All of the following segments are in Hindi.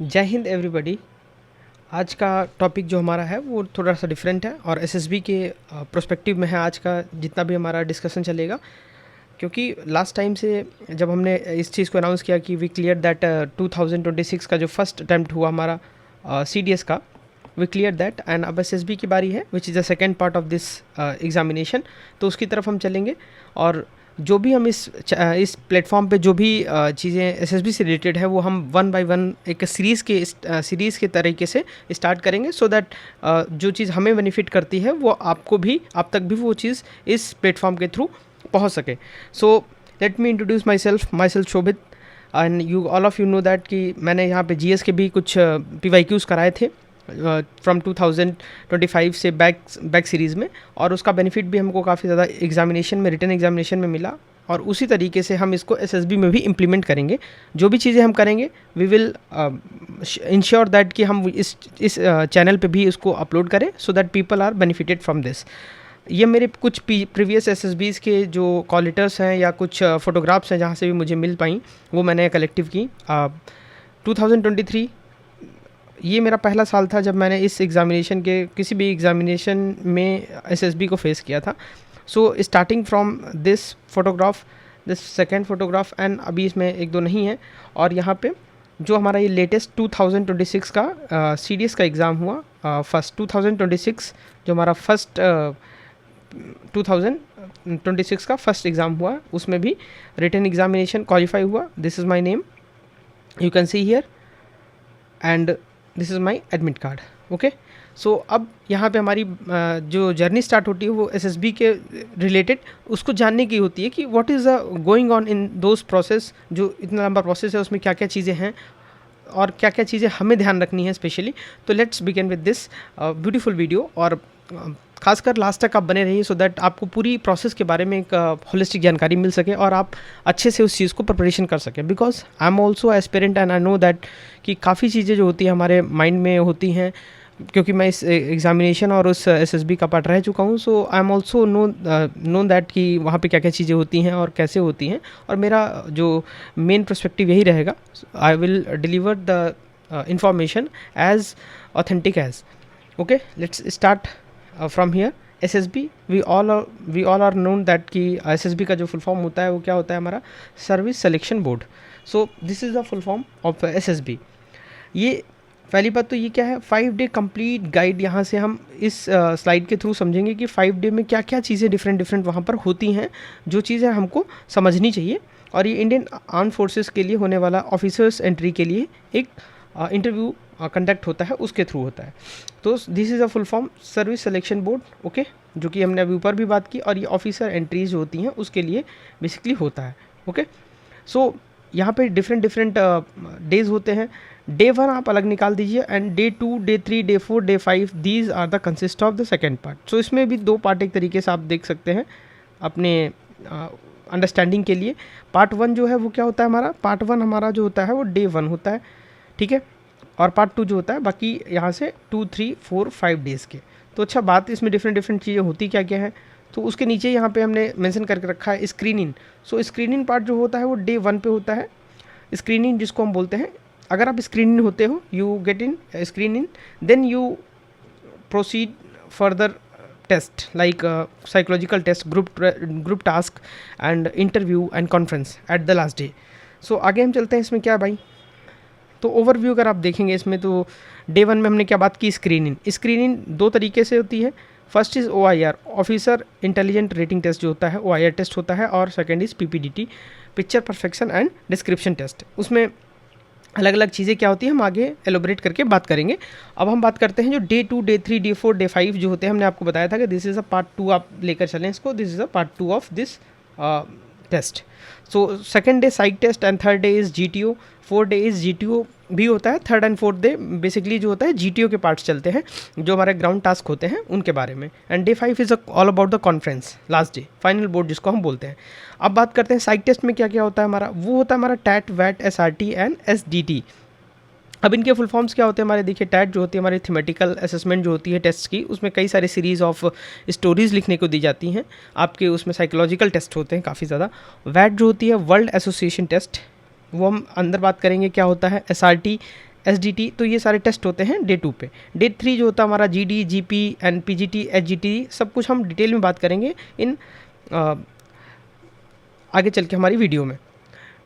जय हिंद एवरीबॉडी। आज का टॉपिक जो हमारा है वो थोड़ा सा डिफरेंट है और एसएसबी के प्रोस्पेक्टिव में है आज का जितना भी हमारा डिस्कशन चलेगा। क्योंकि लास्ट टाइम से जब हमने इस चीज़ को अनाउंस किया कि वी क्लियर दैट 2026 का जो फर्स्ट अटैम्प्ट हुआ हमारा सीडीएस का, वी क्लियर दैट एंड अब एसएसबी की बारी है which is the second part of this examination. तो उसकी तरफ हम चलेंगे और जो भी हम इस प्लेटफॉर्म पे जो भी चीज़ें एसएसबी से रिलेटेड है वो हम वन बाय वन एक सीरीज़ के तरीके से स्टार्ट करेंगे सो दैट जो चीज़ हमें बेनिफिट करती है वो आप तक भी वो चीज़ इस प्लेटफॉर्म के थ्रू पहुंच सके। So let me introduce my self Shobhit and you all of you know that कि मैंने यहाँ पे जीएस के भी कुछ PYQs कराए थे फ्रॉम 2025 से बैक सीरीज़ में, और उसका बेनिफिट भी हमको काफ़ी ज़्यादा रिटन एग्जामिनेशन में मिला। और उसी तरीके से हम इसको एसएसबी में भी इम्प्लीमेंट करेंगे। जो भी चीज़ें हम करेंगे वी विल इंश्योर दैट कि हम इस चैनल पे भी इसको अपलोड करें so that people are benefited from this. ये मेरे कुछ प्रीवियस एसएसबीज़ के जो कॉल लेटर्स हैं या कुछ फ़ोटोग्राफ्स हैं जहाँ से भी मुझे मिल पाई वो मैंने कलेक्टिव की। 2023 ये मेरा पहला साल था जब मैंने इस एग्ज़ामिनेशन के किसी भी एग्ज़ामिनेशन में एसएसबी को फेस किया था। So starting from this second photograph and अभी इसमें एक दो नहीं है। और यहाँ पे जो हमारा ये लेटेस्ट 2026 का सीडीएस का एग्ज़ाम हुआ, फर्स्ट 2026 जो हमारा फर्स्ट 2026 का फर्स्ट एग्ज़ाम हुआ उसमें भी रिटन एग्ज़ामिनेशन क्वालिफाई हुआ। This is my name, you can see here, and this is my admit card. Okay, so अब यहाँ पे हमारी जो जर्नी स्टार्ट होती है वो एसएसबी के रिलेटेड उसको जानने की होती है कि what is the going on in those process. जो इतना लंबा प्रोसेस है उसमें क्या क्या चीज़ें हैं और क्या क्या चीज़ें हमें ध्यान रखनी है स्पेशली। तो let's begin with this beautiful video, और खासकर लास्ट तक आप बने रहिए सो दैट आपको पूरी प्रोसेस के बारे में एक होलिस्टिक जानकारी मिल सके और आप अच्छे से उस चीज़ को प्रिपरेशन कर सकें। Because I am also aspirant and I know that कि काफ़ी चीज़ें जो होती हैं हमारे माइंड में होती हैं, क्योंकि मैं इस एग्जामिनेशन और उस एसएसबी का पार्ट रह चुका हूँ। So I am also know that कि वहाँ पे क्या क्या चीज़ें होती हैं और कैसे होती हैं, और मेरा जो मेन पर्सपेक्टिव यही रहेगा। I will deliver the information as authentic as. Okay, let's start from here. SSB we all are known that कि एसएसबी का जो फुल फॉर्म होता है वो क्या होता है, हमारा service selection board. So this is the full form of SSB. ये पहली बात तो ये क्या है, 5 डे कंप्लीट गाइड। यहाँ से हम इस स्लाइड के थ्रू समझेंगे कि 5 डे में क्या क्या चीज़ें डिफरेंट वहाँ पर होती हैं, जो चीज़ें हमको समझनी चाहिए। और ये इंडियन आर्म फोर्सेस के लिए होने वाला ऑफिसर्स एंट्री के लिए एक इंटरव्यू कंडक्ट होता है, उसके थ्रू होता है। तो this is a full form service selection board. Okay, जो कि हमने अभी ऊपर भी बात की, और ये ऑफिसर एंट्रीज होती हैं उसके लिए बेसिकली होता है। ओके, सो यहाँ पे डिफरेंट डेज होते हैं। डे 1 आप अलग निकाल दीजिए and day 2, day 3, day 4, day 5 these are the consist of the second part. So इसमें भी 2 पार्ट एक तरीके से आप देख सकते हैं अपने अंडरस्टैंडिंग के लिए। पार्ट 1 जो है वो क्या होता है, हमारा पार्ट 1 हमारा जो होता है वो डे 1 होता है, ठीक है। और पार्ट 2 जो होता है बाकी यहाँ से 2, 3, 4, 5 डेज़ के। तो अच्छा बात इसमें डिफरेंट चीज़ें होती क्या क्या है, तो उसके नीचे यहाँ पे हमने मेंशन करके रखा है स्क्रीनिंग। सो स्क्रीनिंग पार्ट जो होता है वो डे 1 पे होता है। स्क्रीनिंग जिसको हम बोलते हैं, अगर आप स्क्रीनिंग होते हो, you get in screening, then you proceed further test like psychological test, group task and interview and conference at the last day. So आगे हम चलते हैं, इसमें क्या है भाई। तो ओवरव्यू अगर आप देखेंगे इसमें, तो डे 1 में हमने क्या बात की, स्क्रीनिंग 2 तरीके से होती है। First is OIR, officer intelligent rating test जो होता है OIR टेस्ट होता है, और second is PPDT, picture perfection and description test. उसमें अलग अलग चीज़ें क्या होती है हम आगे एलोबरेट करके बात करेंगे। अब हम बात करते हैं जो डे 2, डे 3, डे 4, डे 5 जो होते हैं। हमने आपको बताया था कि दिस इज़ अ पार्ट 2, आप लेकर चलें इसको, this is a part 2 of this test. So second day psych test and third day is GTO, 4 day is GTO भी होता है। Third and fourth day basically जो होता है GTO के पार्ट्स चलते हैं, जो हमारे ग्राउंड टास्क होते हैं उनके बारे में। And day 5 is all about the conference, last day, final board जिसको हम बोलते हैं। अब बात करते हैं साइक टेस्ट में क्या क्या होता है हमारा, वो होता है हमारा टैट, वैट, SRT एंड SDT। अब इनके फुल फॉर्म्स क्या होते हैं हमारे, देखिए टैट जो होती है हमारी थीमेटिकल असेसमेंट जो होती है टेस्ट की, उसमें कई सारे सीरीज़ ऑफ स्टोरीज़ लिखने को दी जाती हैं आपके, उसमें साइकोलॉजिकल टेस्ट होते हैं काफ़ी ज़्यादा। वैट जो होती है वर्ल्ड एसोसिएशन टेस्ट, वो हम अंदर बात करेंगे क्या होता है। SRT SDT, तो ये सारे टेस्ट होते हैं डे 2 पे। डे 3 जो होता है हमारा GD, GP and PGT, HGT, सब कुछ हम डिटेल में बात करेंगे इन आगे चल के हमारी वीडियो में।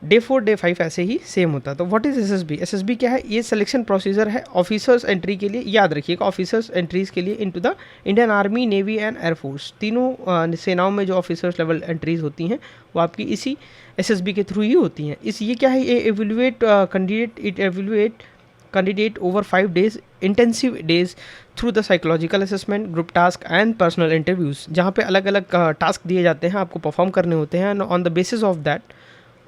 डे 4 डे 5 ऐसे ही सेम होता है। तो व्हाट इज SSB? SSB क्या है? ये सिलेक्शन प्रोसीजर है ऑफिसर्स एंट्री के लिए। याद रखिएगा, ऑफिसर्स एंट्रीज के लिए into the Indian army, navy and air force, तीनों सेनाओं में जो ऑफिसर्स लेवल एंट्रीज होती हैं वो आपकी इसी SSB के थ्रू ही होती हैं। ये क्या है? ये evaluate candidate over 5 days intensive days through the psychological assessment, group task and personal interviews, जहाँ पे अलग अलग टास्क दिए जाते हैं, आपको परफॉर्म करने होते हैं। On the basis of that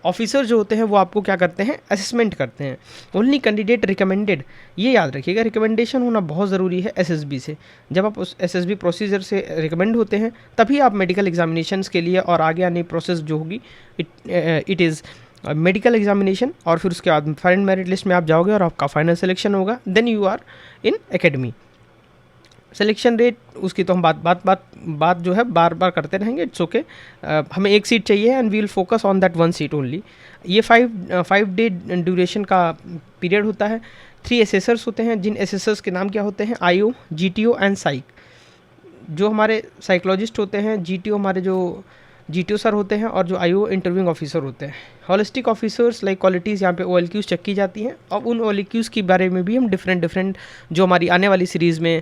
officer जो होते हैं वो आपको क्या करते हैं? असेसमेंट करते हैं। ओनली कैंडिडेट रिकमेंडेड, ये याद रखिएगा, रिकमेंडेशन होना बहुत ज़रूरी है SSB से। जब आप उस SSB प्रोसीजर से रिकमेंड होते हैं तभी आप मेडिकल एग्जामिनेशंस के लिए और आगे आने प्रोसेस जो होगी इट इज़ मेडिकल एग्जामिनेशन, और फिर उसके बाद फाइनल मेरिट लिस्ट में आप जाओगे और आपका फाइनल सिलेक्शन होगा, then you are in academy. Selection rate उसकी तो हम बात जो है बार बार करते रहेंगे, इट्स ओके। हमें एक सीट चाहिए and we will focus on that 1 seat only. ये 5 डे ड्यूरेशन का पीरियड होता है। 3 असेसर्स होते हैं, जिन असेसर्स के नाम क्या होते हैं? IO, GTO एंड साइक। जो हमारे साइकोलॉजिस्ट होते हैं, GTO हमारे जो GTO सर होते हैं, और जो IO इंटरव्यूइंग ऑफिसर होते हैं। हॉलिस्टिक ऑफिसर्स लाइक क्वालिटीज़, यहाँ पे OLQs चेक की जाती हैं, और उन OLQs के बारे में भी हम डिफरेंट जो हमारी आने वाली सीरीज़ में,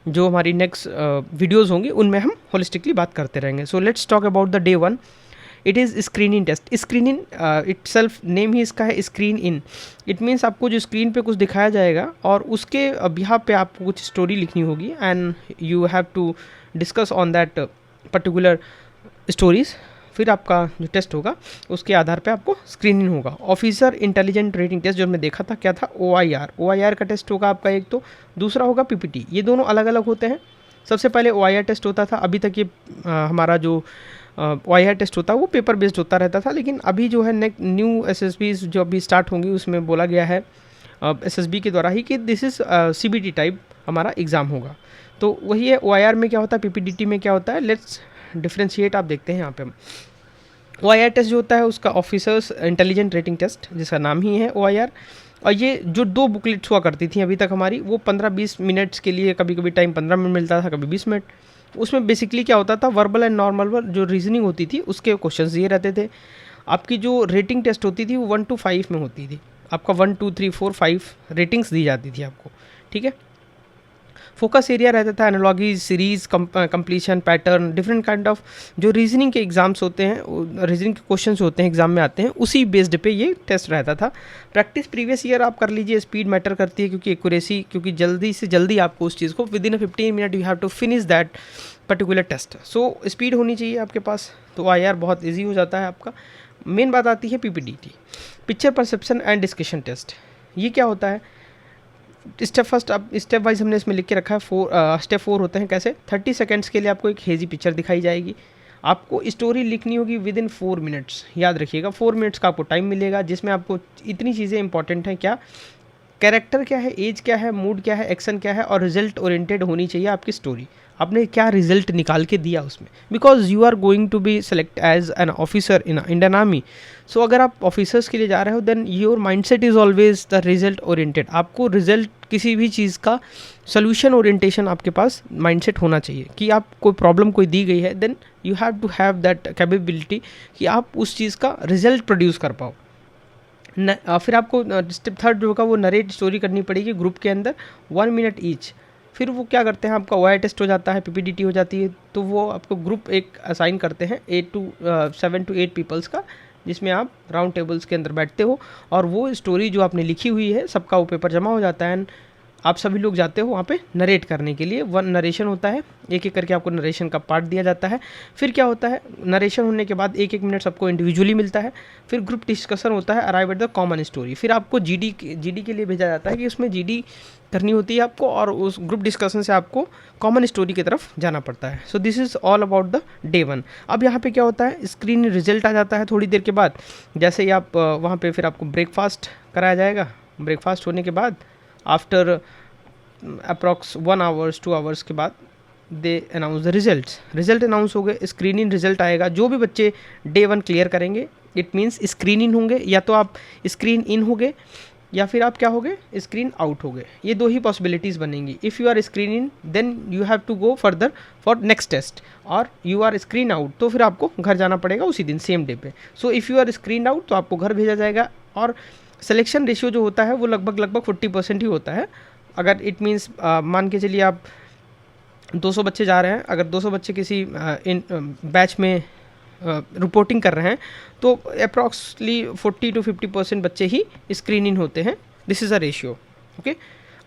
जो हमारी नेक्स्ट वीडियोज़ होंगी, उनमें हम होलिस्टिकली बात करते रहेंगे। So let's talk about the day 1। It is screening test. Screening itself name ही इसका है स्क्रीन इन। इट मीन्स आपको जो स्क्रीन पे कुछ दिखाया जाएगा और उसके बिहाफ पे आपको कुछ स्टोरी लिखनी होगी, and you have to discuss on that particular stories. फिर आपका जो टेस्ट होगा उसके आधार पे आपको स्क्रीनिंग होगा। ऑफिसर इंटेलिजेंट रेटिंग टेस्ट जो हमने देखा था क्या था? OIR का टेस्ट होगा आपका एक, तो दूसरा होगा PPT। ये दोनों अलग अलग होते हैं। सबसे पहले OIR टेस्ट होता था, अभी तक ये हमारा जो OIR टेस्ट होता है वो पेपर बेस्ड होता रहता था, लेकिन अभी जो है न्यू SSBs जो अभी स्टार्ट होंगी उसमें बोला गया है SSB के द्वारा ही कि दिस इज़ CBT टाइप हमारा एग्ज़ाम होगा। तो वही है, OIR में क्या होता है, PPT में क्या होता है, लेट्स डिफ्रेंशिएट आप देखते हैं यहाँ पे हम। OIR टेस्ट जो होता है उसका ऑफिसर्स इंटेलिजेंट रेटिंग टेस्ट, जिसका नाम ही है OIR। और ये जो 2 बुकलेट्स हुआ करती थी अभी तक हमारी, वो 15-20 मिनट्स के लिए, कभी कभी टाइम 15 मिनट मिलता था, कभी 20 मिनट। उसमें बेसिकली क्या होता था, वर्बल एंड नॉर्मल जो रीजनिंग होती थी उसके क्वेश्चंस ये रहते थे। आपकी जो रेटिंग टेस्ट होती थी वो 1 to 5 में होती थी। आपका 1 2 3 4 5 रेटिंग्स दी जाती थी आपको, ठीक है। फोकस एरिया रहता था analogy, series, completion, pattern, different kind of जो रीजनिंग के एग्जाम्स होते हैं, रीजनिंग के क्वेश्चंस होते हैं एग्जाम में आते हैं, उसी बेस्ड पे ये टेस्ट रहता था। प्रैक्टिस प्रीवियस ईयर आप कर लीजिए, स्पीड मैटर करती है, क्योंकि एक्यूरेसी, क्योंकि जल्दी से जल्दी आपको उस चीज़ को within 15 minute you have to finish that particular test. So speed होनी चाहिए आपके पास, तो IR बहुत ईजी हो जाता है आपका। मेन बात आती है PPT, picture perception and discussion test. ये क्या होता है? स्टेप फर्स्ट, अब स्टेप वाइज हमने इसमें लिख के रखा है। स्टेप 4 होते हैं कैसे? 30 सेकेंड्स के लिए आपको एक हेजी पिक्चर दिखाई जाएगी, आपको स्टोरी लिखनी होगी विदिन 4 मिनट्स। याद रखिएगा 4 मिनट्स का आपको टाइम मिलेगा, जिसमें आपको इतनी चीज़ें इंपॉर्टेंट हैं, क्या कैरेक्टर क्या है, एज क्या है, मूड क्या है, एक्शन क्या है, और रिजल्ट ओरिएंटेड होनी चाहिए आपकी स्टोरी। आपने क्या रिजल्ट निकाल के दिया उसमें, because you are going to be select as an officer in Indian army. So अगर आप ऑफिसर्स के लिए जा रहे हो, then your mindset is always the result oriented. आपको रिजल्ट, किसी भी चीज़ का सोल्यूशन ओरिएंटेशन आपके पास माइंडसेट होना चाहिए, कि आप कोई प्रॉब्लम कोई दी गई है, then you have to have that capability कि आप उस चीज़ का रिजल्ट प्रोड्यूस कर पाओ। फिर आपको स्टेप 3 जो होगा वो नरेट स्टोरी करनी पड़ेगी ग्रुप के अंदर 1 मिनट ईच। फिर वो क्या करते हैं, आपका OIR टेस्ट हो जाता है, PPT हो जाती है, तो वो आपको ग्रुप एक असाइन करते हैं 7 to 8 पीपल्स का, जिसमें आप राउंड टेबल्स के अंदर बैठते हो, और वो स्टोरी जो आपने लिखी हुई है सबका वो पेपर जमा हो जाता है, आप सभी लोग जाते हो वहाँ पे नरेट करने के लिए। 1 नरेशन होता है, एक एक करके आपको नरेशन का पार्ट दिया जाता है। फिर क्या होता है, नरेशन होने के बाद 1-1 मिनट सबको इंडिविजुअली मिलता है। फिर ग्रुप डिस्कशन होता है, arrive at the common story. फिर आपको GD के लिए भेजा जाता है कि उसमें GD करनी होती है आपको, और उस ग्रुप डिस्कशन से आपको कॉमन स्टोरी की तरफ जाना पड़ता है। So this is all about the day 1। अब यहाँ पे क्या होता है, स्क्रीन रिजल्ट आ जाता है थोड़ी देर के बाद। जैसे ही आप वहाँ पे फिर आपको ब्रेकफास्ट कराया जाएगा। ब्रेकफास्ट होने के बाद आफ्टर अप्रॉक्स 1 hours 2 hours के बाद दे अनाउंस द रिजल्ट अनाउंस हो गए, स्क्रीनिंग रिजल्ट आएगा। जो भी बच्चे डे 1 क्लियर करेंगे, इट मीन्स स्क्रीनिंग होंगे, या तो आप स्क्रीन इन होंगे या फिर आप क्या हो गए, स्क्रीन आउट हो गए। ये दो ही पॉसिबिलिटीज़ बनेंगी। If you are screen in then you have to go further for next test, और यू आर स्क्रीन आउट तो फिर आपको घर जाना पड़ेगा उसी दिन, सेम डे पे। So if you are screen out तो आपको घर भेजा जाएगा, और सिलेक्शन रेशियो जो होता है वो लगभग 40% ही होता है। अगर इट मीन्स मान के चलिए आप 200 बच्चे जा रहे हैं, अगर 200 बच्चे किसी इन बैच में रिपोर्टिंग कर रहे हैं तो अप्रॉक्सली 40 to 50% बच्चे ही स्क्रीन इन होते हैं। This is a ratio. Okay,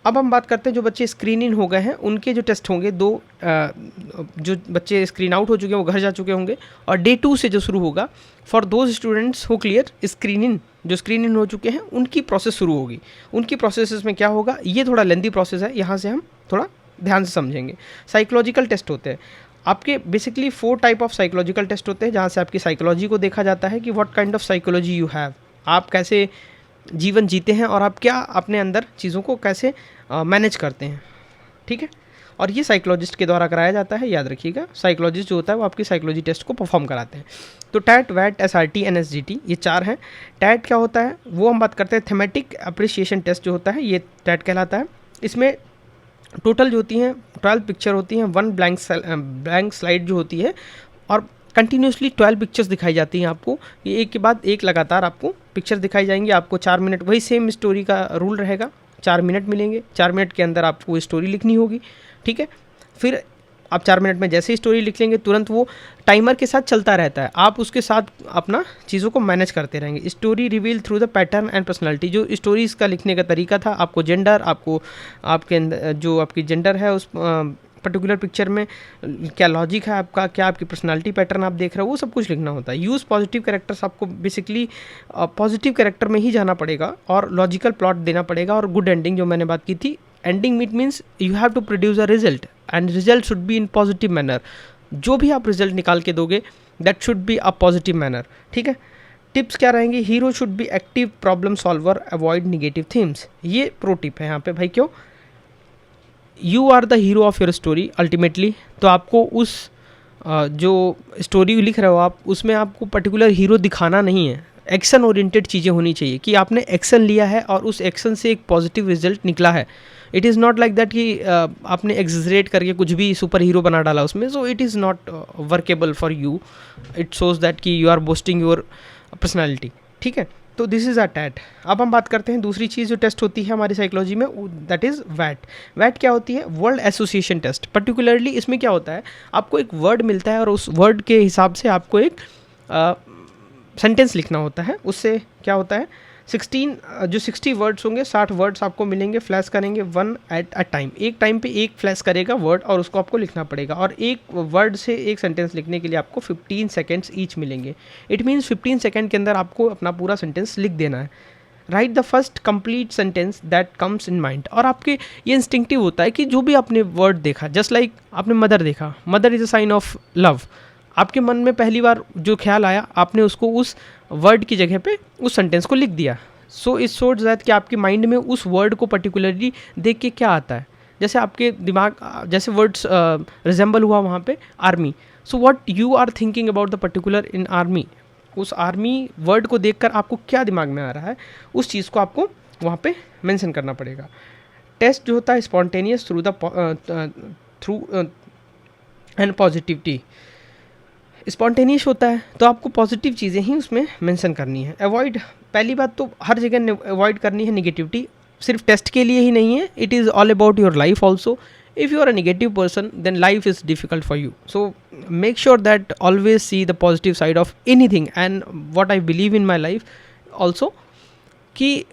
अब हम बात करते हैं जो बच्चे स्क्रीन इन हो गए हैं उनके जो टेस्ट होंगे, जो बच्चे स्क्रीन आउट हो चुके हैं वो घर जा चुके होंगे, और डे 2 से जो शुरू होगा for those students who clear screen इन, जो स्क्रीन इन हो चुके हैं उनकी प्रोसेस शुरू होगी। उनकी प्रोसेस में क्या होगा, ये थोड़ा लेंदी प्रोसेस है, यहाँ से हम थोड़ा ध्यान से समझेंगे। साइकोलॉजिकल टेस्ट होते हैं आपके, basically 4 type of psychological test होते हैं, जहाँ से आपकी साइकोलॉजी को देखा जाता है कि what kind of psychology you have, आप कैसे जीवन जीते हैं और आप क्या अपने अंदर चीज़ों को कैसे मैनेज करते हैं। ठीक है, और ये साइकोलॉजिस्ट के द्वारा कराया जाता है, याद रखिएगा। साइकोलॉजिस्ट जो होता है वो आपकी साइकोलॉजी टेस्ट को परफॉर्म कराते हैं। तो टैट, वैट, SRT, NSGT, ये 4 हैं। टैट क्या होता है वो हम बात करते हैं, थेमेटिक अप्रिसिएशन टेस्ट जो होता है ये टैट कहलाता है। इसमें टोटल जो होती हैं 12 पिक्चर होती हैं, 1 ब्लैंक स्लाइड जो होती है, और कंटिन्यूसली 12 पिक्चर्स दिखाई जाती हैं आपको। ये एक के बाद एक लगातार आपको पिक्चर दिखाई जाएंगी। आपको 4 मिनट, वही सेम स्टोरी का रूल रहेगा, 4 मिनट मिलेंगे, 4 मिनट के अंदर आपको स्टोरी लिखनी होगी। ठीक है, फिर आप 4 मिनट में जैसे ही स्टोरी लिख लेंगे तुरंत वो टाइमर के साथ चलता रहता है, आप उसके साथ अपना चीज़ों को मैनेज करते रहेंगे। Story reveal through the pattern and personality, जो स्टोरीज़ का लिखने का तरीका था, आपको जेंडर, आपको आपके अंदर जो आपकी जेंडर है उस पर्टिकुलर पिक्चर में क्या लॉजिक है आपका, क्या आपकी पर्सनालिटी पैटर्न आप देख रहे हो, वो सब कुछ लिखना होता है। यूज़ पॉजिटिव कैरेक्टर्स, आपको बेसिकली पॉजिटिव कैरेक्टर में ही जाना पड़ेगा और लॉजिकल प्लॉट देना पड़ेगा, और गुड एंडिंग जो मैंने बात की थी। Ending it means you have to produce a result and result should be in positive manner. जो भी आप रिजल्ट निकाल के दोगे that should be a positive manner. ठीक है, टिप्स क्या रहेंगी, hero should be active problem solver, avoid negative themes. ये प्रो टिप है यहाँ पे भाई। क्यों, you are the hero of your story ultimately. तो आपको उस जो स्टोरी लिख रहे हो आप, उसमें आपको पर्टिकुलर हीरो दिखाना नहीं है, एक्शन ओरिएंटेड चीज़ें होनी चाहिए कि आपने एक्शन लिया है और उस एक्शन से एक पॉजिटिव रिजल्ट निकला है। It is not like that कि आपने एग्जरेट करके कुछ भी सुपर हीरो बना डाला उसमें, so it is not workable for you. It shows that कि you are boasting your personality. ठीक है, तो दिस इज़ अ टैट। अब हम बात करते हैं दूसरी चीज़ जो टेस्ट होती है हमारी साइकोलॉजी में, दैट इज़ वैट। वैट क्या होती है, वर्ड एसोसिएशन टेस्ट। पर्टिकुलरली इसमें क्या होता है, आपको एक वर्ड मिलता है और उस वर्ड के हिसाब से आपको एक सेंटेंस लिखना होता है। उससे क्या होता है, 60 वर्ड्स होंगे, 60 वर्ड्स आपको मिलेंगे, फ्लैश करेंगे 1 एट अ टाइम। एक टाइम पे एक फ्लैश करेगा वर्ड और उसको आपको लिखना पड़ेगा, और एक वर्ड से एक सेंटेंस लिखने के लिए आपको 15 सेकेंड्स ईच मिलेंगे। इट मीन्स 15 सेकेंड के अंदर आपको अपना पूरा सेंटेंस लिख देना है। Right the first complete sentence that comes in mind. और आपके ये इंस्टिंक्टिव होता है कि जो भी आपने वर्ड देखा, जस्ट लाइक आपने मदर देखा, mother is a sign of love, आपके मन में पहली बार जो ख्याल आया आपने उसको उस वर्ड की जगह पे उस सेंटेंस को लिख दिया। सो इट शोज दैट कि आपके माइंड में उस वर्ड को पर्टिकुलरली देख के क्या आता है। जैसे आपके दिमाग, जैसे वर्ड्स रिजेंबल हुआ वहाँ पे army, so what you are thinking about the particular in army, उस आर्मी वर्ड को देखकर आपको क्या दिमाग में आ रहा है, उस चीज़ को आपको वहाँ पे मेंशन करना पड़ेगा। टेस्ट जो होता है spontaneous through and positivity, spontaneous होता है तो आपको पॉजिटिव चीज़ें ही उसमें मेंशन करनी है। अवॉइड, पहली बात तो हर जगह अवॉइड करनी है निगेटिविटी, सिर्फ टेस्ट के लिए ही नहीं है, it is all about your life also. If you are a negative person then life is difficult for you, so make sure that always see the positive side of anything. And what I believe in my life also कि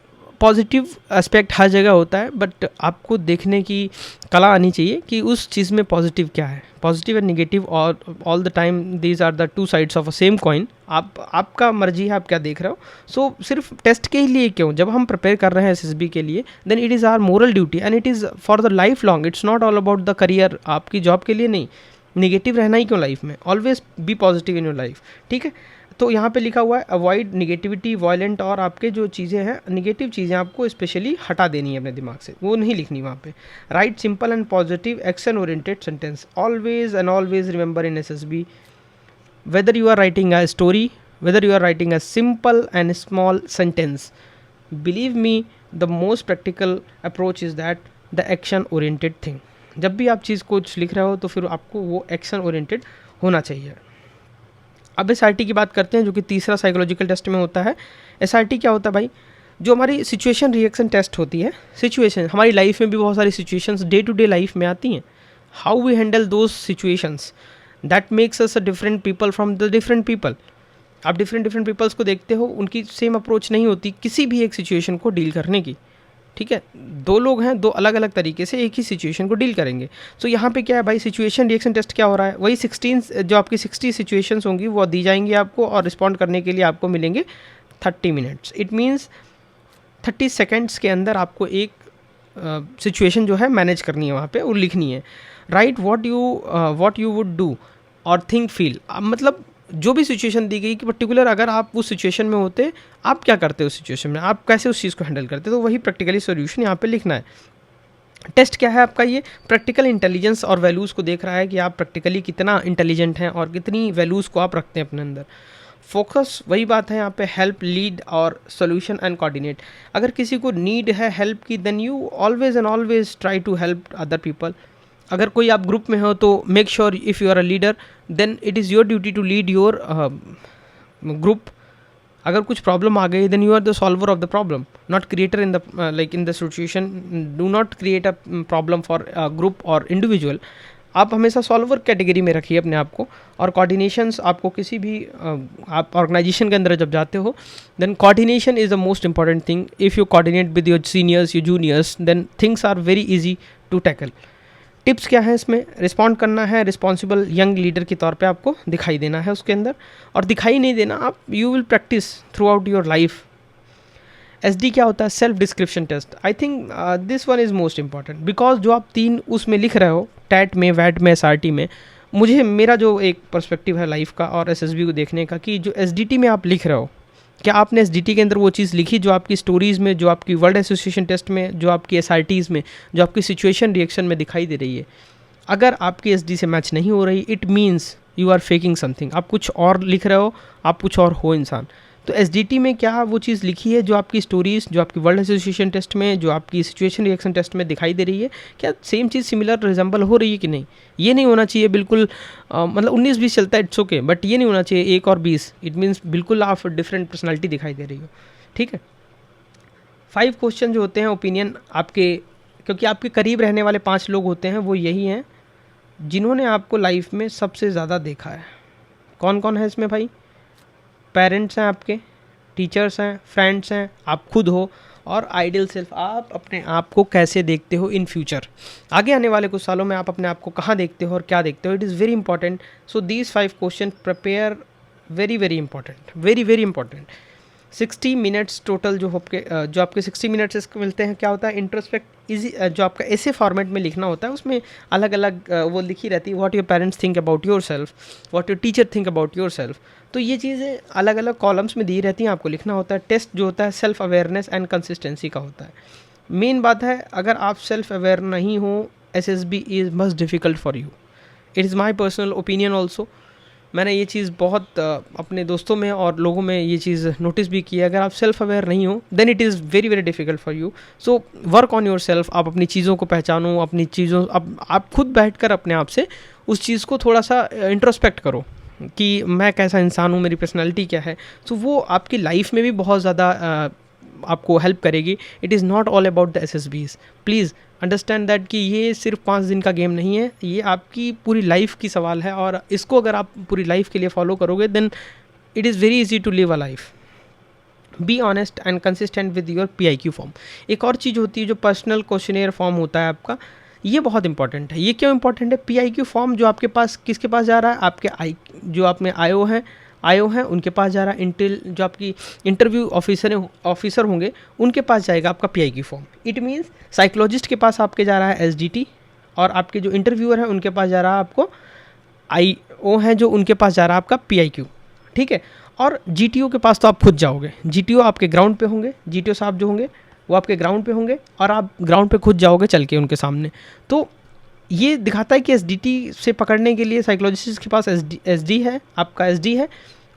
पॉजिटिव एस्पेक्ट हर जगह होता है, बट आपको देखने की कला आनी चाहिए कि उस चीज़ में पॉजिटिव क्या है। पॉजिटिव एंड निगेटिव और all the time these are the two sides of a same coin. आपका मर्जी है आप क्या देख रहे हो। सो सिर्फ टेस्ट के लिए क्यों, जब हम प्रिपेयर कर रहे हैं SSB के लिए, then it is our moral duty and it is for the life long. It's not all about the career, आपकी जॉब के लिए नहीं। निगेटिव रहना ही क्यों लाइफ में, always be positive in your life. ठीक है, तो यहाँ पे लिखा हुआ है अवॉइड निगेटिविटी, वायलेंट, और आपके जो चीज़ें हैं निगेटिव चीज़ें आपको स्पेशली हटा देनी है अपने दिमाग से, वो नहीं लिखनी वहाँ पे। Write simple and positive action oriented sentence. Always and always remember in SSB, whether you are writing a story, whether you are writing a simple and small sentence, believe me the most practical approach is that the action oriented thing. जब भी आप चीज़ कुछ लिख रहे हो तो फिर आपको वो एक्शन ओरिएंटेड होना चाहिए। अब SRT की बात करते हैं, जो कि तीसरा साइकोलॉजिकल टेस्ट में होता है। SRT क्या होता है भाई? जो हमारी सिचुएशन रिएक्शन टेस्ट होती है। सिचुएशन, हमारी लाइफ में भी बहुत सारी situations day to day life में आती हैं। How we handle those situations, that makes us a different people from the different people. आप डिफरेंट पीपल्स को देखते हो, उनकी सेम अप्रोच नहीं होती किसी भी एक सिचुएशन को डील करने की। ठीक है, दो लोग हैं, दो अलग अलग तरीके से एक ही सिचुएशन को डील करेंगे। सो यहाँ पे क्या है भाई, सिचुएशन रिएक्शन टेस्ट क्या हो रहा है, वही 16 जो आपकी 60 सिचुएशंस होंगी वो दी जाएंगी आपको, और रिस्पॉन्ड करने के लिए आपको मिलेंगे 30 मिनट्स। इट मीन्स 30 सेकेंड्स के अंदर आपको एक सिचुएशन जो है मैनेज करनी है वहाँ पे और लिखनी है। Right what you would do और थिंक फील। मतलब जो भी सिचुएशन दी गई कि पर्टिकुलर अगर आप उस सिचुएशन में होते, आप क्या करते हो उस सिचुएशन में, आप कैसे उस चीज़ को हैंडल करते, तो वही प्रैक्टिकली सॉल्यूशन यहाँ पे लिखना है। टेस्ट क्या है आपका, ये प्रैक्टिकल इंटेलिजेंस और वैल्यूज़ को देख रहा है कि आप प्रैक्टिकली कितना इंटेलिजेंट हैं और कितनी वैल्यूज़ को आप रखते हैं अपने अंदर। फोकस वही बात है यहाँ पे, हेल्प, लीड और सोल्यूशन एंड कोऑर्डिनेट। अगर किसी को नीड है हेल्प की, then you always and always try to help other people. अगर कोई आप ग्रुप में हो तो make sure if you are a leader then it is your duty to lead your group. अगर कुछ प्रॉब्लम आ गई then you are the solver of the problem, not creator in the like in the situation. Do not create a problem for group और इंडिविजुअल। आप हमेशा सॉल्वर कैटेगरी में रखिए अपने आप को। और कोऑर्डिनेशंस आपको किसी भी आप ऑर्गेनाइजेशन के अंदर जब जाते हो then coordination is the most important thing. If you coordinate with your seniors, your juniors, then things are very easy to tackle. Tips क्या है इसमें, रिस्पॉन्ड करना है, रिस्पॉन्सिबल यंग लीडर के तौर पे आपको दिखाई देना है उसके अंदर, और दिखाई नहीं देना, आप you will practice throughout your life. SD क्या होता है, self description test. I think this one is most important because जो आप 3 उसमें लिख रहे हो, टैट में, वैट में, SRT में, मुझे मेरा जो एक पर्सपेक्टिव है लाइफ का और SSB को देखने का, कि जो SDT में आप लिख रहे हो, क्या आपने SDT के अंदर वो चीज़ लिखी जो आपकी स्टोरीज़ में, जो आपकी वर्ड एसोसिएशन टेस्ट में, जो आपकी SRTs में, जो आपकी सिचुएशन रिएक्शन में दिखाई दे रही है। अगर आपकी SD से मैच नहीं हो रही, it means you are faking something. आप कुछ और लिख रहे हो, आप कुछ और हो इंसान। तो SDT में क्या वो चीज़ लिखी है जो आपकी स्टोरीज़, जो आपकी वर्ड एसोसिएशन टेस्ट में, जो आपकी सिचुएशन रिएक्शन टेस्ट में दिखाई दे रही है, क्या सेम चीज़ सिमिलर रिजेंबल हो रही है कि नहीं। ये नहीं होना चाहिए बिल्कुल, मतलब 19-20 चलता है, इट्स ओके, बट ये नहीं होना चाहिए 1 और 20। इट मीन्स बिल्कुल आप डिफरेंट पर्सनैलिटी दिखाई दे रही हो। ठीक है, 5 क्वेश्चन जो होते हैं ओपिनियन आपके, क्योंकि आपके करीब रहने वाले 5 लोग होते हैं, वो यही हैं जिन्होंने आपको लाइफ में सबसे ज़्यादा देखा है। कौन कौन है इसमें भाई, पेरेंट्स हैं आपके, टीचर्स हैं, फ्रेंड्स हैं, आप खुद हो, और आइडियल सेल्फ, आप अपने आप को कैसे देखते हो इन फ्यूचर, आगे आने वाले कुछ सालों में आप अपने आप को कहाँ देखते हो और क्या देखते हो। It is very important. So these 5 question prepare, very very important, very very important. 60 minutes total जो आपके 60 मिनट्स मिलते हैं, क्या होता है, इंट्रोस्पेक्ट इजी, जो आपका ऐसे फॉर्मेट में लिखना होता है, उसमें अलग अलग वो लिखी रहती है, what your parents think about your self, what your teacher think about your self. तो ये चीज़ें अलग अलग कॉलम्स में दी रहती हैं, आपको लिखना होता है। टेस्ट जो होता है सेल्फ अवेयरनेस एंड कंसिस्टेंसी का होता है। मेन बात है, अगर आप सेल्फ अवेयर नहीं हो, SSB is must difficult for you. It is my personal opinion also. मैंने ये चीज़ बहुत अपने दोस्तों में और लोगों में ये चीज़ नोटिस भी की है। अगर आप सेल्फ अवेयर नहीं हो then it is very very difficult for you. So work on yourself. आप अपनी चीज़ों को पहचानो, अपनी चीज़ों, आप खुद बैठकर अपने आप से उस चीज़ को थोड़ा सा इंट्रोस्पेक्ट करो कि मैं कैसा इंसान हूँ, मेरी पर्सनैलिटी क्या है। सो वो आपकी लाइफ में भी बहुत ज़्यादा आपको हेल्प करेगी। It is not all about the SSBs। Please understand that कि ये सिर्फ 5 दिन का गेम नहीं है, ये आपकी पूरी लाइफ की सवाल है, और इसको अगर आप पूरी लाइफ के लिए फॉलो करोगे then it is very easy to live a life. Be honest and consistent with your PIQ form. एक और चीज़ होती है जो पर्सनल क्वेश्चनेयर फॉर्म होता है आपका, ये बहुत इंपॉर्टेंट है। ये क्यों इंपॉर्टेंट है, PIQ फॉर्म जो आपके पास किसके पास जा रहा है, आपके जो आप में IO हैं उनके पास जा रहा है। जो आपकी इंटरव्यू ऑफिसर होंगे उनके पास जाएगा आपका PIQ form. It means psychologist के पास आपके जा रहा है SDT, और आपके जो इंटरव्यूअर हैं उनके पास जा रहा है आपको IO हैं, जो उनके पास जा रहा है आपका PIQ। ठीक है, और GTO के पास तो आप खुद जाओगे। GTO आपके ग्राउंड पे होंगे, GTO साहब जो होंगे वो आपके ग्राउंड पे होंगे, और आप ग्राउंड पे खुद जाओगे चल के उनके सामने। तो ये दिखाता है कि SDT से पकड़ने के लिए साइकोलॉजिस्ट के पास SD है, आपका SD है,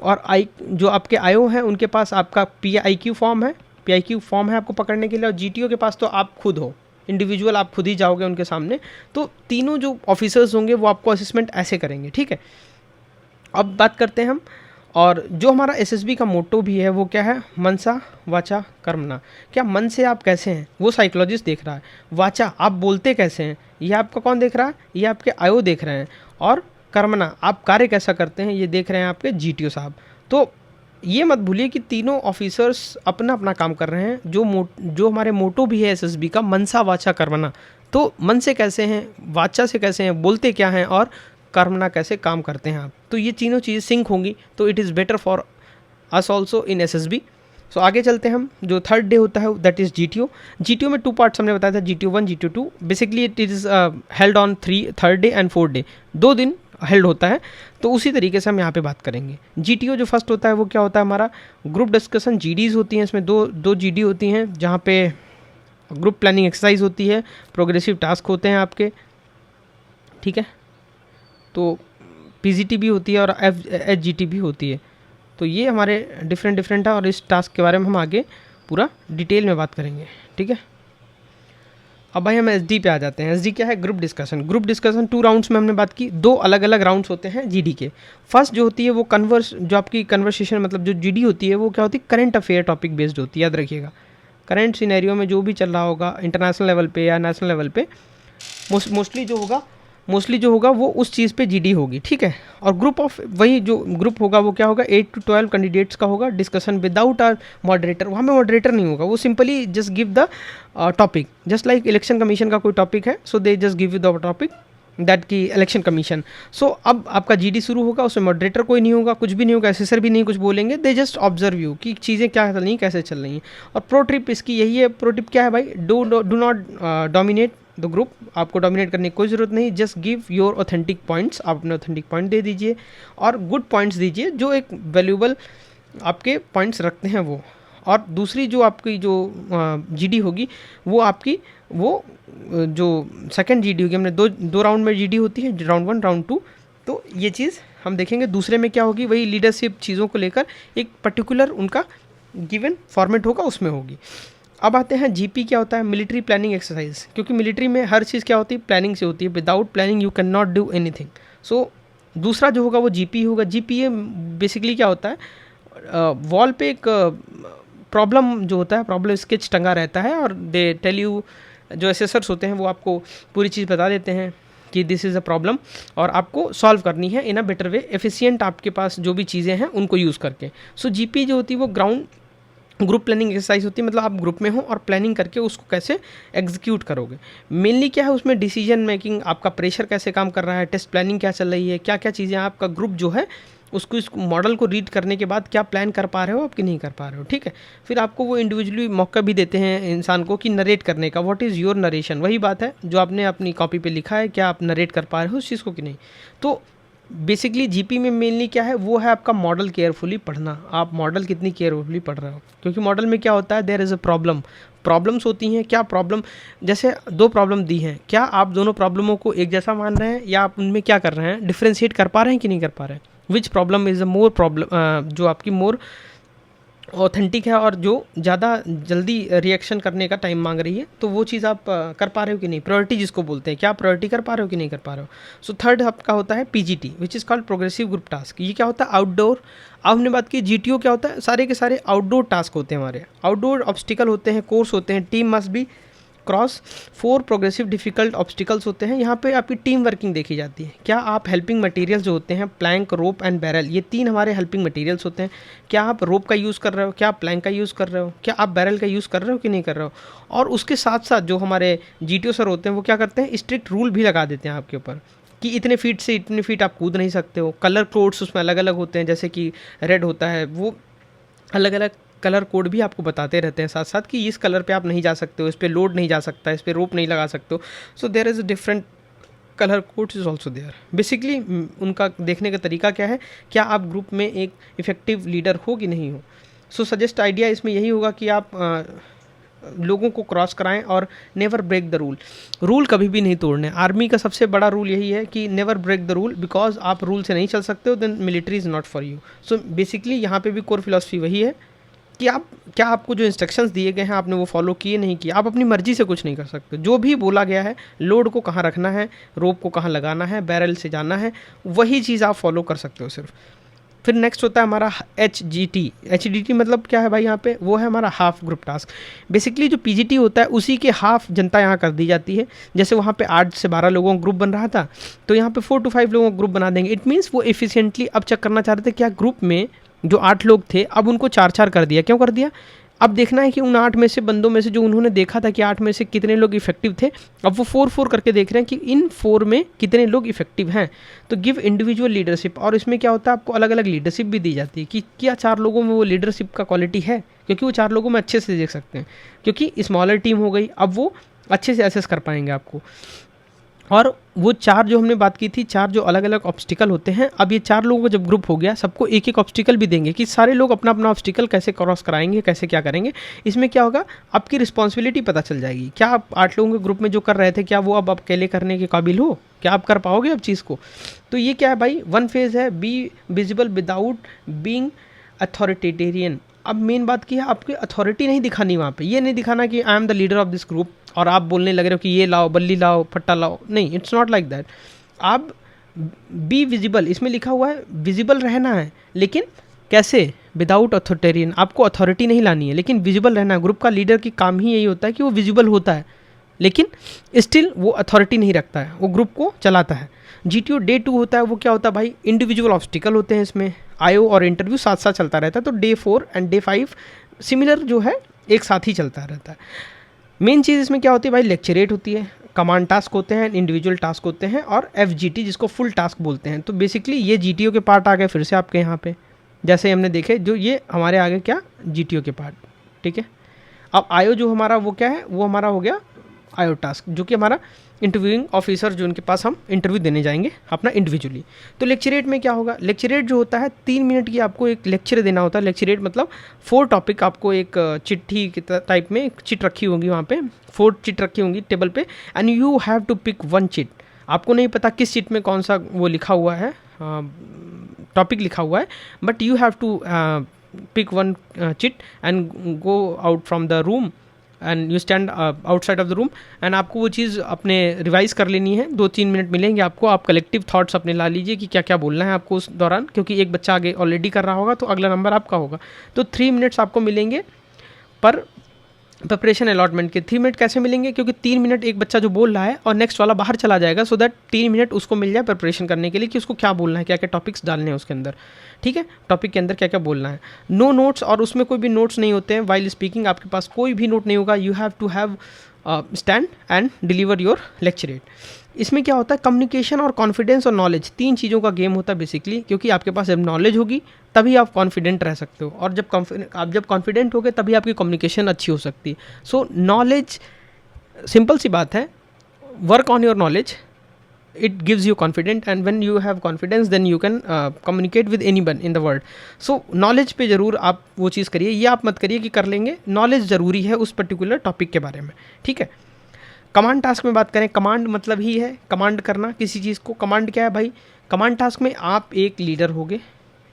और जो आपके IO हैं उनके पास आपका PIQ फॉर्म है, PIQ फॉर्म है आपको पकड़ने के लिए, और GTO के पास तो आप खुद हो, इंडिविजुअल आप खुद ही जाओगे उनके सामने। तो तीनों जो ऑफिसर्स होंगे वो आपको असेसमेंट ऐसे करेंगे, ठीक है। अब बात करते हैं हम, और जो हमारा SSB का मोटो भी है वो क्या है, मनसा वाचा कर्मणा। क्या मन से आप कैसे हैं वो साइकोलॉजिस्ट देख रहा है, वाचा आप बोलते कैसे हैं ये आपका कौन देख रहा है, ये आपके आयो देख रहे हैं, और कर्मणा आप कार्य कैसा करते हैं ये देख रहे हैं आपके GTO साहब। तो ये मत भूलिए कि तीनों ऑफिसर्स अपना अपना काम कर रहे हैं। जो हमारे मोटो भी है SSB का, मनसा वाचा कर्मणा, तो मन से कैसे हैं, वाचा से कैसे हैं, बोलते क्या हैं, और कर्मणा कैसे काम करते हैं आप, तो ये तीनों चीज़ें सिंक होंगी, तो it is better for us also in SSB। सो आगे चलते हैं हम। जो थर्ड डे होता है दैट इज़ GTO में 2 पार्ट्स हमने बताया था, GTO 1 GTO 2। Basically it is held on 3rd day and 4th day, 2 दिन हेल्ड होता है। तो उसी तरीके से हम यहाँ पे बात करेंगे। GTO जो फर्स्ट होता है वो क्या होता है, हमारा ग्रुप डिस्कशन, GDs होती हैं, इसमें दो GD होती हैं, जहाँ पे ग्रुप प्लानिंग एक्सरसाइज होती है, प्रोग्रेसिव टास्क होते हैं आपके, ठीक है। तो PGT भी होती है और HGT भी होती है। तो ये हमारे डिफरेंट है, और इस टास्क के बारे में हम आगे पूरा डिटेल में बात करेंगे, ठीक है। अब भाई हम SD पे आ जाते हैं। SD क्या है, group discussion. Group discussion 2 rounds में हमने बात की, 2 अलग अलग राउंड्स होते हैं GD के। फर्स्ट जो होती है वो जो आपकी कन्वर्सेशन, मतलब जो GD होती है वो क्या होती है, करंट अफेयर टॉपिक बेस्ड होती है, याद रखिएगा। करंट सिनेरियो में जो भी चल रहा होगा इंटरनेशनल लेवल पे या नेशनल लेवल पे, मोस्टली जो होगा वो उस चीज़ पे GD होगी, ठीक है। और वही जो ग्रुप होगा वो क्या होगा, 8 to 12 कैंडिडेट्स का होगा डिस्कशन विदाउट आर मॉडरेटर। वहाँ पे मॉडरेटर नहीं होगा, वो simply just give the topic, just like election commission का कोई टॉपिक है, so they just give you the topic that की इलेक्शन कमीशन। सो अब आपका GD शुरू होगा, उसमें मॉडरेटर कोई नहीं होगा, कुछ भी नहीं होगा, असेसर भी नहीं कुछ बोलेंगे, दे जस्ट ऑब्जर्व यू कि चीज़ें क्या चल रही हैं, कैसे चल रही हैं। और प्रो टिप इसकी यही है, प्रो टिप क्या है भाई, do not dominate the group. आपको डोमिनेट करने की कोई ज़रूरत नहीं, just give your authentic points, आप अपने ऑथेंटिक पॉइंट दे दीजिए और गुड पॉइंट्स दीजिए, जो एक वैल्यूबल आपके पॉइंट्स रखते हैं वो। और दूसरी जो आपकी जो GD होगी वो आपकी जो सेकंड GD होगी, हमने दो राउंड में GD होती है, राउंड 1 राउंड 2। तो ये चीज़ हम देखेंगे। दूसरे में क्या होगी, वही लीडरशिप चीज़ों को लेकर एक पर्टिकुलर उनका गिवन फॉर्मेट होगा, उसमें होगी। अब आते हैं GP क्या होता है, मिलिट्री प्लानिंग एक्सरसाइज। क्योंकि मिलिट्री में हर चीज़ क्या होती है, प्लानिंग से होती है, without planning you can not do anything. So दूसरा जो होगा वो GP होगा। GP बेसिकली क्या होता है, वॉल पे एक प्रॉब्लम जो होता है, प्रॉब्लम स्केच टंगा रहता है, और दे टेल यू, जो असेसर्स होते हैं वो आपको पूरी चीज़ बता देते हैं कि दिस इज़ अ प्रॉब्लम, और आपको सॉल्व करनी है इन अ बेटर वे, एफिशिएंट आपके पास जो भी चीज़ें हैं उनको यूज़ करके। सो GP जो होती है वो ग्रुप प्लानिंग एक्सरसाइज होती है, मतलब आप ग्रुप में हो और प्लानिंग करके उसको कैसे एग्जीक्यूट करोगे। मेनली क्या है उसमें, डिसीजन मेकिंग, आपका प्रेशर कैसे काम कर रहा है, टेस्ट प्लानिंग क्या चल रही है, क्या क्या चीज़ें आपका ग्रुप जो है उसको इस मॉडल को रीड करने के बाद क्या प्लान कर पा रहे हो, आप कि नहीं कर पा रहे हो, ठीक है। फिर आपको वो इंडिविजुअली मौका भी देते हैं इंसान को कि नरेट करने का, व्हाट इज़ योर नरेशन। वही बात है जो आपने अपनी कॉपी पे लिखा है, क्या आप नरेट कर पा रहे हो उस चीज़ को कि नहीं। तो बेसिकली GP में मेनली क्या है, वो है आपका मॉडल केयरफुली पढ़ना। आप मॉडल कितनी केयरफुली पढ़ रहे हो, क्योंकि मॉडल में क्या होता है, देयर इज़ अ प्रॉब्लम्स होती हैं। क्या प्रॉब्लम, जैसे 2 प्रॉब्लम दी हैं, क्या आप दोनों प्रॉब्लमों को एक जैसा मान रहे हैं, या आप उनमें क्या कर रहे हैं, डिफ्रेंशिएट कर पा रहे हैं कि नहीं कर पा रहे हैं। Which problem is a more problem, जो आपकी मोर ऑथेंटिक है और जो ज़्यादा जल्दी रिएक्शन करने का टाइम मांग रही है, तो वो चीज़ आप कर पा रहे हो कि नहीं, प्रायोरिटी जिसको बोलते हैं, क्या प्रायोरिटी कर पा रहे हो कि नहीं कर पा रहे हो। सो थर्ड आपका होता है PGT, which is called progressive group task. ये क्या होता है, आउटडोर। अब हमने बात की GTO क्या होता है, सारे के सारे आउटडोर टास्क होते हैं हमारे, आउटडोर ऑब्स्टिकल होते हैं, कोर्स होते हैं, team must be cross 4 progressive difficult obstacles होते हैं। यहाँ पे आपकी टीम वर्किंग देखी जाती है। क्या आप हेल्पिंग मटेरियल्स जो होते हैं, प्लैंक, रोप एंड बैरल, ये 3 हमारे हेल्पिंग मटेरियल्स होते हैं। क्या आप रोप का यूज़ कर रहे हो, क्या आप प्लैंक का यूज़ कर रहे हो, क्या आप बैरल का यूज़ कर रहे हो कि नहीं कर रहे हो। और उसके साथ साथ जो हमारे GTO सर होते हैं वो क्या करते हैं, स्ट्रिक्ट रूल भी लगा देते हैं आपके ऊपर कि इतने फीट से इतने फीट आप कूद नहीं सकते हो। कलर कोड्स उसमें अलग अलग होते हैं, जैसे कि रेड होता है, वो अलग अलग कलर कोड भी आपको बताते रहते हैं साथ साथ कि इस कलर पे आप नहीं जा सकते हो, इस पे लोड नहीं जा सकता, इस पे रोप नहीं लगा सकते हो। So there is a different colour codes is also there. Basically उनका देखने का तरीका क्या है, क्या आप ग्रुप में एक इफ़ेक्टिव लीडर हो कि नहीं हो। सो सजेस्ट आइडिया इसमें यही होगा कि आप लोगों को क्रॉस कराएं और नेवर ब्रेक द रूल कभी भी नहीं तोड़ने। आर्मी का सबसे बड़ा रूल यही है कि never break the rule, because आप रूल से नहीं चल सकते हो, then military is not for you. So basically यहाँ पे भी कोर फिलॉसफी वही है कि आप क्या आपको जो इंस्ट्रक्शंस दिए गए हैं आपने वो फॉलो किए नहीं किए। आप अपनी मर्जी से कुछ नहीं कर सकते। जो भी बोला गया है, लोड को कहाँ रखना है, रोप को कहाँ लगाना है, बैरल से जाना है, वही चीज़ आप फॉलो कर सकते हो सिर्फ। फिर नेक्स्ट होता है हमारा HGT। HDT मतलब क्या है भाई, यहाँ पे वो है हमारा हाफ ग्रुप टास्क। बेसिकली जो PGT होता है उसी के हाफ जनता यहाँ कर दी जाती है। जैसे वहाँ पे 8 से 12 लोगों का ग्रुप बन रहा था, तो यहाँ पे 4 to 5 लोगों का ग्रुप बना देंगे। इट मीन्स वो एफिशिएंटली अब चेक करना चाह रहे थे क्या ग्रुप में जो 8 लोग थे अब उनको 4-4 कर दिया। क्यों कर दिया? अब देखना है कि उन 8 में से बंदों में से जो उन्होंने देखा था कि 8 में से कितने लोग इफेक्टिव थे, अब वो 4-4 करके देख रहे हैं कि इन 4 में कितने लोग इफेक्टिव हैं। तो गिव इंडिविजुअल लीडरशिप, और इसमें क्या होता है आपको अलग अलग लीडरशिप भी दी जाती है कि क्या 4 लोगों में वो लीडरशिप का क्वालिटी है, क्योंकि वो 4 लोगों में अच्छे से देख सकते हैं, क्योंकि स्मॉलर टीम हो गई, अब वो अच्छे से एसेस कर पाएंगे आपको। और वो 4 जो हमने बात की थी, 4 जो अलग अलग ऑब्स्टिकल होते हैं, अब ये 4 लोगों का जब ग्रुप हो गया, सबको एक एक ऑब्स्टिकल भी देंगे कि सारे लोग अपना अपना ऑब्स्टिकल कैसे क्रॉस कराएंगे, कैसे क्या करेंगे। इसमें क्या होगा, आपकी रिस्पॉन्सिबिलिटी पता चल जाएगी। क्या आप 8 लोगों के ग्रुप में जो कर रहे थे, क्या वो अब अकेले करने के काबिल हो, क्या आप कर पाओगे अब चीज़ को। तो ये क्या है भाई, 1 फेज़ है, be visible without being authoritarian. अब मेन बात की है, आपकी अथॉरिटी नहीं दिखानी वहाँ पे, ये नहीं दिखाना कि I am the leader of this group और आप बोलने लग रहे हो कि ये लाओ, बल्ली लाओ, फट्टा लाओ। नहीं, इट्स नॉट लाइक दैट। आप बी विजिबल, इसमें लिखा हुआ है विजिबल रहना है, लेकिन कैसे, विदाउट अथॉरिटेरियन। आपको अथॉरिटी नहीं लानी है, लेकिन विजिबल रहना है। ग्रुप का लीडर की काम ही यही होता है कि वो विजिबल होता है, लेकिन स्टिल वो अथॉरिटी नहीं रखता है, वो ग्रुप को चलाता है। GTO डे 2 होता है, वो क्या होता है भाई, इंडिविजुअल ऑब्स्टिकल होते हैं इसमें, IO और इंटरव्यू साथ साथ चलता रहता है। तो डे 4 एंड डे 5 सिमिलर जो है एक साथ ही चलता रहता है। मेन चीज़ इसमें क्या होती है भाई, लेक्चरेट होती है, कमांड टास्क होते हैं, इंडिविजुअल टास्क होते हैं, और FGT जिसको फुल टास्क बोलते हैं। तो बेसिकली ये GTO के पार्ट आ गए फिर से आपके यहाँ पे, जैसे हमने देखे जो ये हमारे आगे क्या GTO के पार्ट, ठीक है। अब IO जो हमारा वो क्या है, वो हमारा हो गया IO टास्क, जो कि हमारा इंटरव्यूइंग ऑफिसर जो उनके पास हम इंटरव्यू देने जाएंगे अपना इंडिविजुअली। तो लेक्चरेट में क्या होगा, लेक्चरेट जो होता है 3 मिनट की आपको एक लेक्चर देना होता है। लेक्चरेट मतलब 4 टॉपिक, आपको एक चिट्ठी की टाइप में एक चिट रखी होगी, वहाँ पे 4 चिट रखी होंगी टेबल पे, and you have to pick 1 chit. आपको नहीं पता किस चिट में कौन सा वो लिखा हुआ है, टॉपिक लिखा हुआ है, but you have to pick 1 chit and go out from the room and you stand outside of the room, and आपको वो चीज़ अपने रिवाइज कर लेनी है। 2-3 मिनट मिलेंगे आपको, आप कलेक्टिव थॉट्स अपने ला लीजिए कि क्या क्या बोलना है आपको उस दौरान, क्योंकि एक बच्चा आगे ऑलरेडी कर रहा होगा तो अगला नंबर आपका होगा। तो 3 मिनट्स आपको मिलेंगे पर प्रिपरेशन अलॉटमेंट के। 3 मिनट कैसे मिलेंगे, क्योंकि 3 मिनट एक बच्चा जो बोल रहा है और नेक्स्ट वाला बाहर चला जाएगा, सो दैट 3 मिनट उसको मिल जाए प्रिपरेशन करने के लिए कि उसको क्या बोलना है, क्या क्या टॉपिक्स डालने हैं उसके अंदर, ठीक है, टॉपिक के अंदर क्या क्या बोलना है। नो नोट्स, और उसमें कोई भी नोट्स नहीं होते हैं। वाइल स्पीकिंग आपके पास कोई भी नोट नहीं होगा, you have to have stand and deliver your lecturette. इसमें क्या होता है, कम्युनिकेशन और कॉन्फिडेंस और नॉलेज, 3 चीज़ों का गेम होता है बेसिकली, क्योंकि आपके पास जब नॉलेज होगी तभी आप कॉन्फिडेंट रह सकते हो, और जब कॉन्फिडेंट होगे तभी आपकी कम्युनिकेशन अच्छी हो सकती है। सो नॉलेज, सिंपल सी बात है, work on your knowledge, it gives you confidence, and when you have confidence then you can communicate with anyone in the world. So knowledge पे ज़रूर आप वो चीज़ करिए, ये आप मत करिए कि कर लेंगे, नॉलेज ज़रूरी है उस पर्टिकुलर टॉपिक के बारे में, ठीक है। कमांड टास्क में बात करें, कमांड मतलब ही है कमांड करना किसी चीज़ को। कमांड क्या है भाई, कमांड टास्क में आप एक लीडर होगे,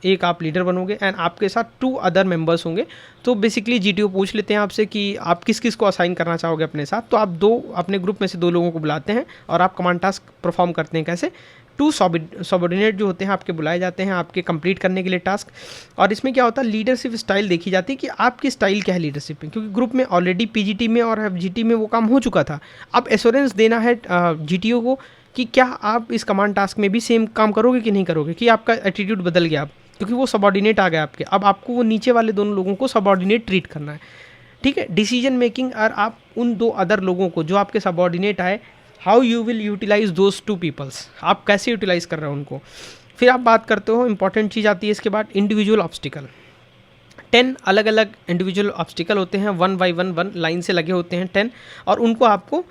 एक आप लीडर बनोगे, एंड आपके साथ 2 अदर मेंबर्स होंगे। तो बेसिकली GTO पूछ लेते हैं आपसे कि आप किस किस को असाइन करना चाहोगे अपने साथ, तो आप 2 अपने ग्रुप में से 2 लोगों को बुलाते हैं और आप कमांड टास्क परफॉर्म करते हैं। कैसे, 2 सबऑर्डिनेट जो होते हैं आपके बुलाए जाते हैं आपके कंप्लीट करने के लिए टास्क। और इसमें क्या होता है, लीडरशिप स्टाइल देखी जाती है कि आपकी स्टाइल क्या है लीडरशिप में, क्योंकि ग्रुप में ऑलरेडी PGT में और FGT में वो काम हो चुका था। अब एश्योरेंस देना है GTO को कि क्या आप इस कमांड टास्क में भी सेम काम करोगे कि नहीं करोगे, कि आपका एटीट्यूड बदल गया अब, क्योंकि वो सबऑर्डिनेट आ गया आपके, अब आपको वो नीचे वाले दोनों लोगों को सबऑर्डिनेट ट्रीट करना है, ठीक है। डिसीजन मेकिंग, और आप उन 2 अदर लोगों को जो आपके सबऑर्डिनेट आए, how you will utilise those 2 peoples, आप कैसे यूटिलाइज कर रहे हो उनको। फिर आप बात करते हो, इंपॉर्टेंट चीज़ आती है इसके बाद, इंडिविजुअल ऑब्स्टिकल। 10 अलग अलग इंडिविजुअल ऑब्स्टिकल होते हैं, 1 by 1 लाइन से लगे होते हैं 10, और उनको आपको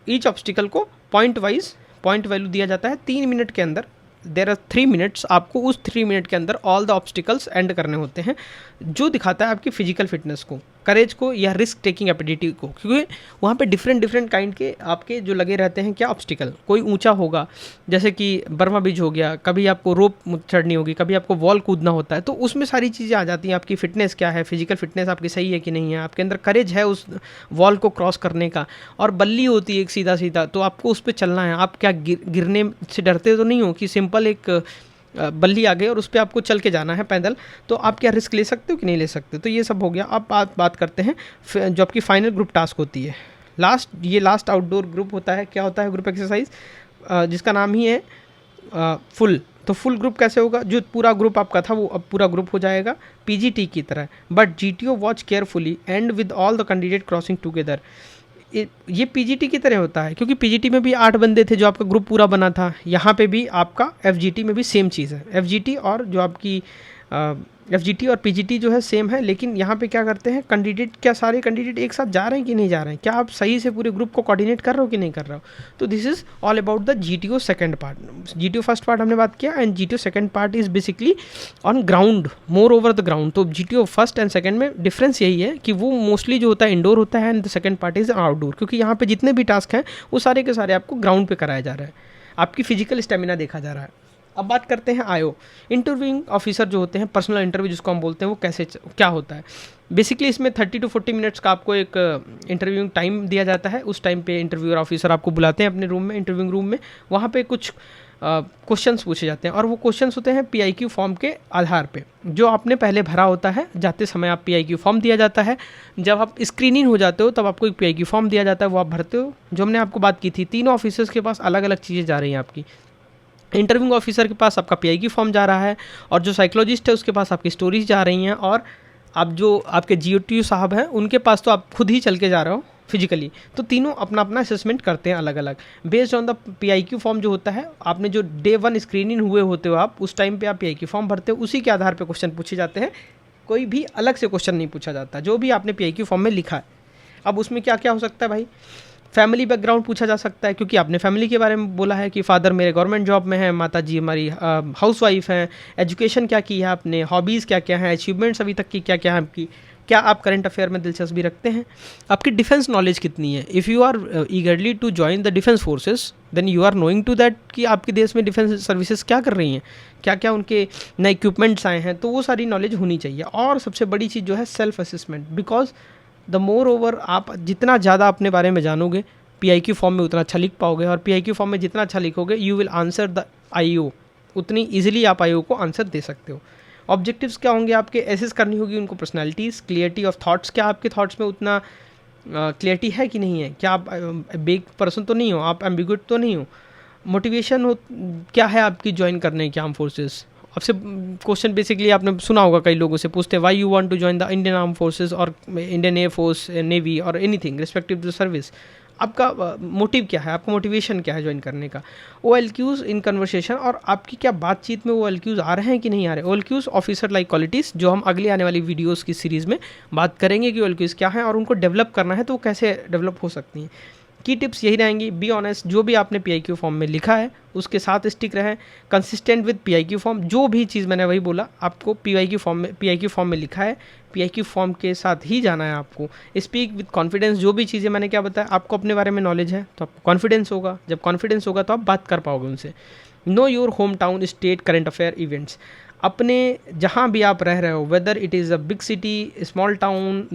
ईच ऑब्स्टिकल को पॉइंट वाइज पॉइंट वैल्यू दिया जाता है। 3 मिनट के अंदर, देर आर 3 मिनट्स, आपको उस 3 मिनट के अंदर ऑल द ऑब्स्टिकल्स एंड करने होते हैं, जो दिखाता है आपकी फिजिकल फिटनेस को, करेज को या रिस्क टेकिंग एबिलिटी को, क्योंकि वहाँ पे डिफरेंट काइंड के आपके जो लगे रहते हैं क्या ऑब्स्टिकल। कोई ऊंचा होगा जैसे कि बर्मा ब्रिज हो गया, कभी आपको रोप चढ़नी होगी, कभी आपको वॉल कूदना होता है, तो उसमें सारी चीज़ें आ जाती हैं। आपकी फिटनेस क्या है, फिजिकल फिटनेस आपकी सही है कि नहीं है, आपके अंदर करेज है उस वॉल को क्रॉस करने का। और बल्ली होती है एक सीधा सीधा, तो आपको उस पर चलना है। आप क्या गिरने से डरते तो नहीं हो कि सिंपल एक बल्ली आ गई और उस पर आपको चल के जाना है पैदल, तो आप क्या रिस्क ले सकते हो कि नहीं ले सकते। तो ये सब हो गया। अब बात करते हैं जो आपकी फाइनल ग्रुप टास्क होती है, लास्ट आउटडोर ग्रुप होता है। क्या होता है ग्रुप एक्सरसाइज, जिसका नाम ही है फुल। तो फुल ग्रुप कैसे होगा, जो पूरा ग्रुप आपका था वो अब पूरा ग्रुप हो जाएगा पीजीटी की तरह, but GTO watch carefully and with all the candidate crossing together. ये पीजीटी की तरह होता है, क्योंकि पीजीटी में भी 8 बंदे थे जो आपका ग्रुप पूरा बना था। यहाँ पे भी आपका एफजीटी में भी सेम चीज़ है। एफजीटी और जो आपकी एफजीटी और पीजीटी जो है सेम है, लेकिन यहाँ पे क्या करते हैं कैंडिडेट, क्या सारे कैंडिडेट एक साथ जा रहे हैं कि नहीं जा रहे हैं, क्या आप सही से पूरे ग्रुप को कोऑर्डिनेट कर रहे हो कि नहीं कर रहे हो। तो this is all about the GTO second part. GTO first part हमने बात किया, and GTO second part is basically on ground, more over the ground. तो जीटीओ फर्स्ट एंड सेकंड में डिफरेंस यही है कि वो मोस्टली जो होता है इंडोर होता है, and the second part is outdoor, क्योंकि यहाँ पे जितने भी टास्क हैं वो सारे के सारे आपको ग्राउंड पे कराया जा रहा है, आपकी फिजिकल स्टेमिना देखा जा रहा है। अब बात करते हैं आईओ, इंटरव्यूइंग ऑफिसर जो होते हैं, पर्सनल इंटरव्यू जिसको हम बोलते हैं, वो कैसे क्या होता है। बेसिकली इसमें 30 to 40 मिनट्स का आपको एक इंटरव्यूइंग टाइम दिया जाता है। उस टाइम पे इंटरव्यूअर ऑफिसर आपको बुलाते हैं अपने रूम में, इंटरव्यूइंग रूम में। वहाँ पे कुछ क्वेश्चंस पूछे जाते हैं, और वो क्वेश्चंस होते हैं पीआईक्यू फॉर्म के आधार पे जो आपने पहले भरा होता है। जाते समय आप पीआईक्यू फॉर्म दिया जाता है, जब आप स्क्रीनिंग हो जाते हो तब आपको एक पीआईक्यू फॉर्म दिया जाता है, वो आप भरते हो। जो हमने आपको बात की थी, तीनों ऑफिसर्स के पास अलग अलग चीज़ें जा रही हैं आपकी। इंटरव्यूइंग ऑफिसर के पास आपका पीआईक्यू फॉर्म जा रहा है, और जो साइकोलॉजिस्ट है उसके पास आपकी स्टोरीज जा रही हैं, और आप जो आपके जीओटीयू साहब हैं उनके पास तो आप खुद ही चल के जा रहे हो फिजिकली। तो तीनों अपना अपना असेसमेंट करते हैं अलग अलग based on the PIQ form जो होता है। आपने जो डे 1 स्क्रीनिंग हुए होते हो आप, उस टाइम पे आप पीआईक्यू फॉर्म भरते हो, उसी के आधार पे क्वेश्चन पूछे जाते हैं। कोई भी अलग से क्वेश्चन नहीं पूछा जाता, जो भी आपने पीआईक्यू फॉर्म में लिखा है। अब उसमें क्या क्या हो सकता है भाई, फैमिली बैकग्राउंड पूछा जा सकता है, क्योंकि आपने फैमिली के बारे में बोला है कि फादर मेरे गवर्नमेंट जॉब में है, माता जी हमारी हाउसवाइफ हैं, एजुकेशन क्या की है आपने, हॉबीज़ क्या क्या हैं, अचीवमेंट्स अभी तक की क्या क्या है आपकी, क्या आप करंट अफेयर में दिलचस्पी रखते हैं, आपकी डिफेंस नॉलेज कितनी है। If you are eagerly to join the defence forces then you are knowing to that कि आपके देश में डिफेंस सर्विसेज क्या कर रही हैं, क्या क्या उनके नए इक्विपमेंट्स आए हैं, तो वो सारी नॉलेज होनी चाहिए। और सबसे बड़ी चीज़ जो है self assessment, because the more over आप जितना ज़्यादा अपने बारे में जानोगे पीआईक्यू फॉर्म में उतना अच्छा लिख पाओगे, और पीआईक्यू फॉर्म में जितना अच्छा लिखोगे you will answer the IO, उतनी इजीली आप आईओ को आंसर दे सकते हो। ऑब्जेक्टिव्स क्या होंगे आपके, एसेस करनी होगी उनको पर्सनालिटीज़, क्लियरिटी ऑफ थॉट्स, क्या आपके थॉट्स में उतना क्लियरिटी है कि नहीं है, क्या आप बेग पर्सन तो नहीं हो, आप एम्बिग्यूट तो नहीं हो, मोटिवेशन हो क्या है आपकी ज्वाइन करने की आर्म फोर्सेस। आपसे क्वेश्चन बेसिकली आपने सुना होगा, कई लोगों से पूछते हैं why you want to join the Indian arm forces और इंडियन एयर फोर्स, नेवी और एनीथिंग रिस्पेक्टिव द सर्विस। आपका मोटिव क्या है, आपका मोटिवेशन क्या है ज्वाइन करने का। OLQs इन कन्वर्सेशन, और आपकी क्या बातचीत में OLQs आ रहे हैं कि नहीं आ रहे। OLQs ऑफिसर लाइक क्वालिटीज़, जो हम अगली आने वाली वीडियोस की सीरीज़ में बात करेंगे कि OLQs क्या हैं और उनको डेवलप करना है तो वो कैसे डेवलप हो सकती हैं। की टिप्स यही रहेंगी, बी ऑनेस्ट, जो भी आपने पीआईक्यू फॉर्म में लिखा है उसके साथ स्टिक रहें, कंसिस्टेंट विद पीआईक्यू फॉर्म, जो भी चीज़ मैंने वही बोला आपको पीआईक्यू फॉर्म में लिखा है, पीआईक्यू फॉर्म के साथ ही जाना है आपको। स्पीक विद कॉन्फिडेंस, जो भी चीज़ें मैंने क्या बताया, आपको अपने बारे में नॉलेज है तो आपको कॉन्फिडेंस होगा, जब कॉन्फिडेंस होगा तो आप बात कर पाओगे उनसे। Know your home town state current affair events, अपने जहाँ भी आप रह रहे हो, whether it is a big city, small town,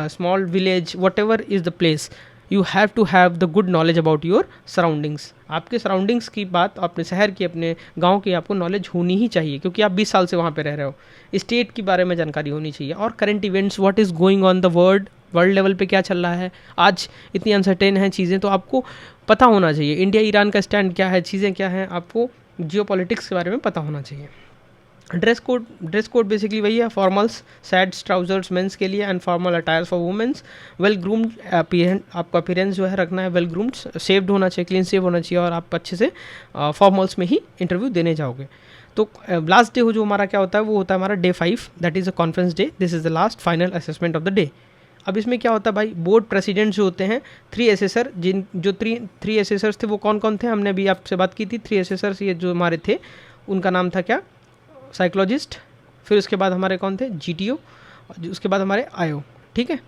small village, whatever is the place, you have to have the good knowledge about your surroundings. आपके सराउंडिंग्स की बात, अपने शहर की, अपने गांव की आपको नॉलेज होनी ही चाहिए, क्योंकि आप 20 साल से वहाँ पे रह रहे हो। स्टेट के बारे में जानकारी होनी चाहिए, और current events, what is going on the world level पे क्या चल रहा है आज, इतनी अनसर्टेन हैं चीज़ें, तो आपको पता होना चाहिए। इंडिया ईरान का स्टैंड क्या है, चीज़ें क्या हैं, आपको जियो पॉलिटिक्स के बारे में पता होना चाहिए। ड्रेस कोड बेसिकली वही है, फॉर्मल्स सैड्स ट्राउजर्स मेंस के लिए, and formal attires for women's. Well groomed आपका अपीयरेंस जो है रखना है, वेल ग्रूम्ड, सेव्ड होना चाहिए, क्लीन सेव होना चाहिए, और आप अच्छे से फॉर्मल्स में ही इंटरव्यू देने जाओगे। तो लास्ट डे हो जो हमारा क्या होता है, वो होता है हमारा day 5, that is a conference day. This is the last final assessment of the day. अब इसमें क्या होता है भाई, बोर्ड प्रेसिडेंट जो होते हैं, 3 एसेसर, जो 3 एसेसर्स थे वो कौन कौन थे, हमने अभी आपसे बात की थी। 3 एसेसर्स ये जो हमारे थे उनका नाम था क्या, साइकोलॉजिस्ट, फिर उसके बाद हमारे कौन थे, GTO, उसके बाद हमारे आईओ, ठीक है।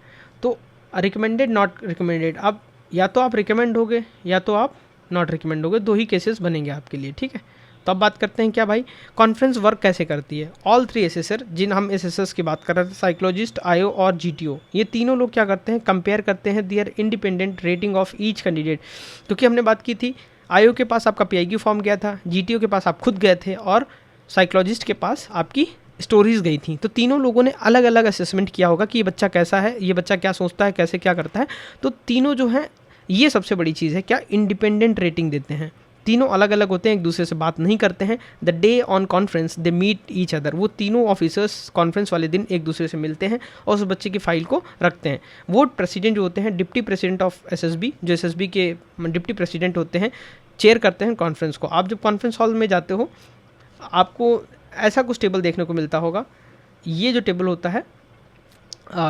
तो रिकमेंडेड, नॉट रिकमेंडेड, अब या तो आप रिकमेंड होगे या तो आप नॉट रिकमेंड होगे, दो ही केसेस बनेंगे आपके लिए, ठीक है। तो अब बात करते हैं क्या भाई, कॉन्फ्रेंस वर्क कैसे करती है। ऑल थ्री एसेसर, जिन हम एसेसर्स की बात कर रहे थे, साइकोलॉजिस्ट, आईओ और जीटीओ, ये तीनों लोग क्या करते हैं, कंपेयर करते हैं their independent rating of each candidate. क्योंकि हमने बात की थी आईओ के पास आपका पीआईक्यू फॉर्म गया था, जीटीओ के पास आप खुद गए थे, और साइकोलॉजिस्ट के पास आपकी स्टोरीज गई थी। तो तीनों लोगों ने अलग अलग असेसमेंट किया होगा कि ये बच्चा कैसा है, ये बच्चा क्या सोचता है, कैसे क्या करता है। तो तीनों जो है, ये सबसे बड़ी चीज़ है, क्या इंडिपेंडेंट रेटिंग देते हैं। तीनों अलग अलग होते हैं, एक दूसरे से बात नहीं करते हैं। The day on conference they meet each other, वो तीनों ऑफिसर्स कॉन्फ्रेंस वाले दिन एक दूसरे से मिलते हैं और उस बच्चे की फाइल को रखते हैं। वो प्रेसिडेंट जो होते हैं, डिप्टी प्रेसिडेंट ऑफ एसएसबी, जो एसएसबी के डिप्टी प्रेसिडेंट होते हैं, चेयर करते हैं कॉन्फ्रेंस को। आप जब कॉन्फ्रेंस हॉल में जाते हो, आपको ऐसा कुछ टेबल देखने को मिलता होगा। ये जो टेबल होता है,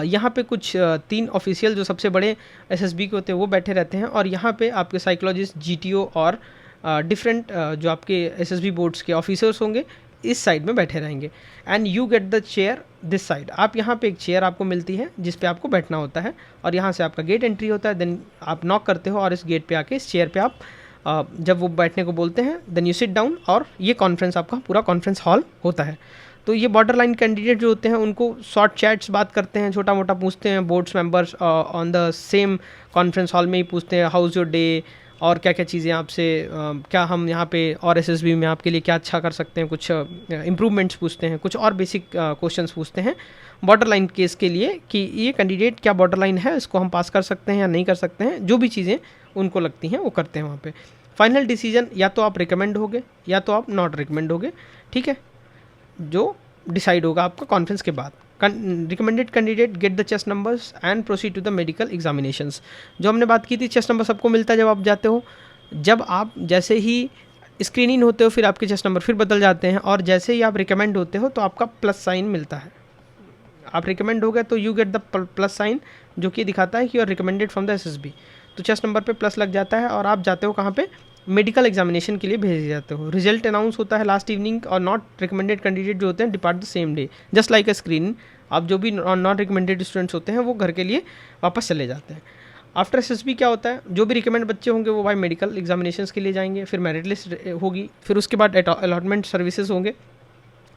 यहाँ पे कुछ 3 ऑफिशियल जो सबसे बड़े एसएसबी के होते हैं वो बैठे रहते हैं, और यहाँ पे आपके साइकोलॉजिस्ट, जीटीओ और डिफरेंट जो आपके एसएसबी बोर्ड्स के ऑफिसर्स होंगे इस साइड में बैठे रहेंगे। And you get the chair this side, आप यहाँ पे एक चेयर आपको मिलती है जिस पे आपको बैठना होता है, और यहाँ से आपका गेट एंट्री होता है। देन आप नॉक करते हो और इस गेट पे आके इस चेयर पे आप जब वो बैठने को बोलते हैं, देन यू सिट डाउन, और ये कॉन्फ्रेंस आपका पूरा कॉन्फ्रेंस हॉल होता है। तो ये बॉर्डर लाइन कैंडिडेट जो होते हैं उनको शॉर्ट चैट्स बात करते हैं, छोटा मोटा पूछते हैं, boards members on the same conference hall में ही पूछते हैं, हाउ इज़ योर डे, और क्या क्या चीज़ें आपसे, क्या हम यहाँ पे और एसएसबी में आपके लिए क्या अच्छा कर सकते हैं, कुछ इम्प्रूवमेंट्स पूछते हैं, कुछ और बेसिक क्वेश्चंस पूछते हैं बॉर्डर लाइन केस के लिए कि ये कैंडिडेट क्या बॉर्डर लाइन है, इसको हम पास कर सकते हैं या नहीं कर सकते हैं। जो भी चीज़ें उनको लगती हैं वो करते हैं वहाँ पे। फाइनल डिसीजन या तो आप रिकमेंड होगे या तो आप नॉट रिकमेंड होगे, ठीक है, जो डिसाइड होगा आपका कॉन्फ्रेंस के बाद। Recommended candidate get the chest numbers and proceed to the medical examinations. जो हमने बात की थी, चेस्ट नंबर सबको मिलता है जब आप जाते हो। जब आप जैसे ही स्क्रीनिंग होते हो फिर आपके चेस्ट नंबर फिर बदल जाते हैं, और जैसे ही आप रिकमेंड होते हो तो आपका प्लस साइन मिलता है। आप रिकमेंड हो गए तो you get the plus sign, जो कि दिखाता है कि you are recommended from the SSB. तो चेस्ट नंबर पे प्लस लग जाता है और आप जाते हो कहाँ पे, मेडिकल एग्जामिनेशन के लिए भेजे जाते हो। रिजल्ट अनाउंस होता है लास्ट इवनिंग, और नॉट रिकमेंडेड कैंडिडेट जो होते हैं depart the same day, just like a screen. आप जो भी नॉट रिकमेंडेड स्टूडेंट्स होते हैं वो घर के लिए वापस चले जाते हैं। आफ्टर एसएसबी क्या होता है, जो भी रिकमेंड बच्चे होंगे वो भाई मेडिकल एग्जामिनेशंस के लिए जाएंगे, फिर मेरिट लिस्ट होगी, फिर उसके बाद अलॉटमेंट सर्विसेज होंगे,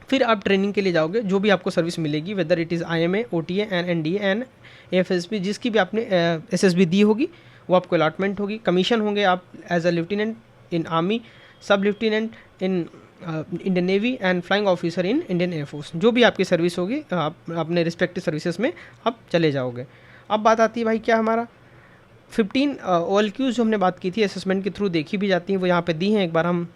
फिर आप ट्रेनिंग के लिए जाओगे। जो भी आपको सर्विस मिलेगी, weather it is IMA, OTA and NDA and AFSP, जिसकी भी आपने SSB दी होगी वो आपको अलॉटमेंट होगी। कमीशन होंगे आप as a lieutenant in army, sub lieutenant in Indian navy and flying officer in Indian air force. जो भी आपकी सर्विस होगी आप अपने रिस्पेक्टिव सर्विसेज में आप चले जाओगे। अब बात आती है भाई क्या हमारा 15 OLQs जो हमने बात की थी असेसमेंट के थ्रू देखी भी जाती हैं, वो यहाँ पे दी हैं, एक बार हम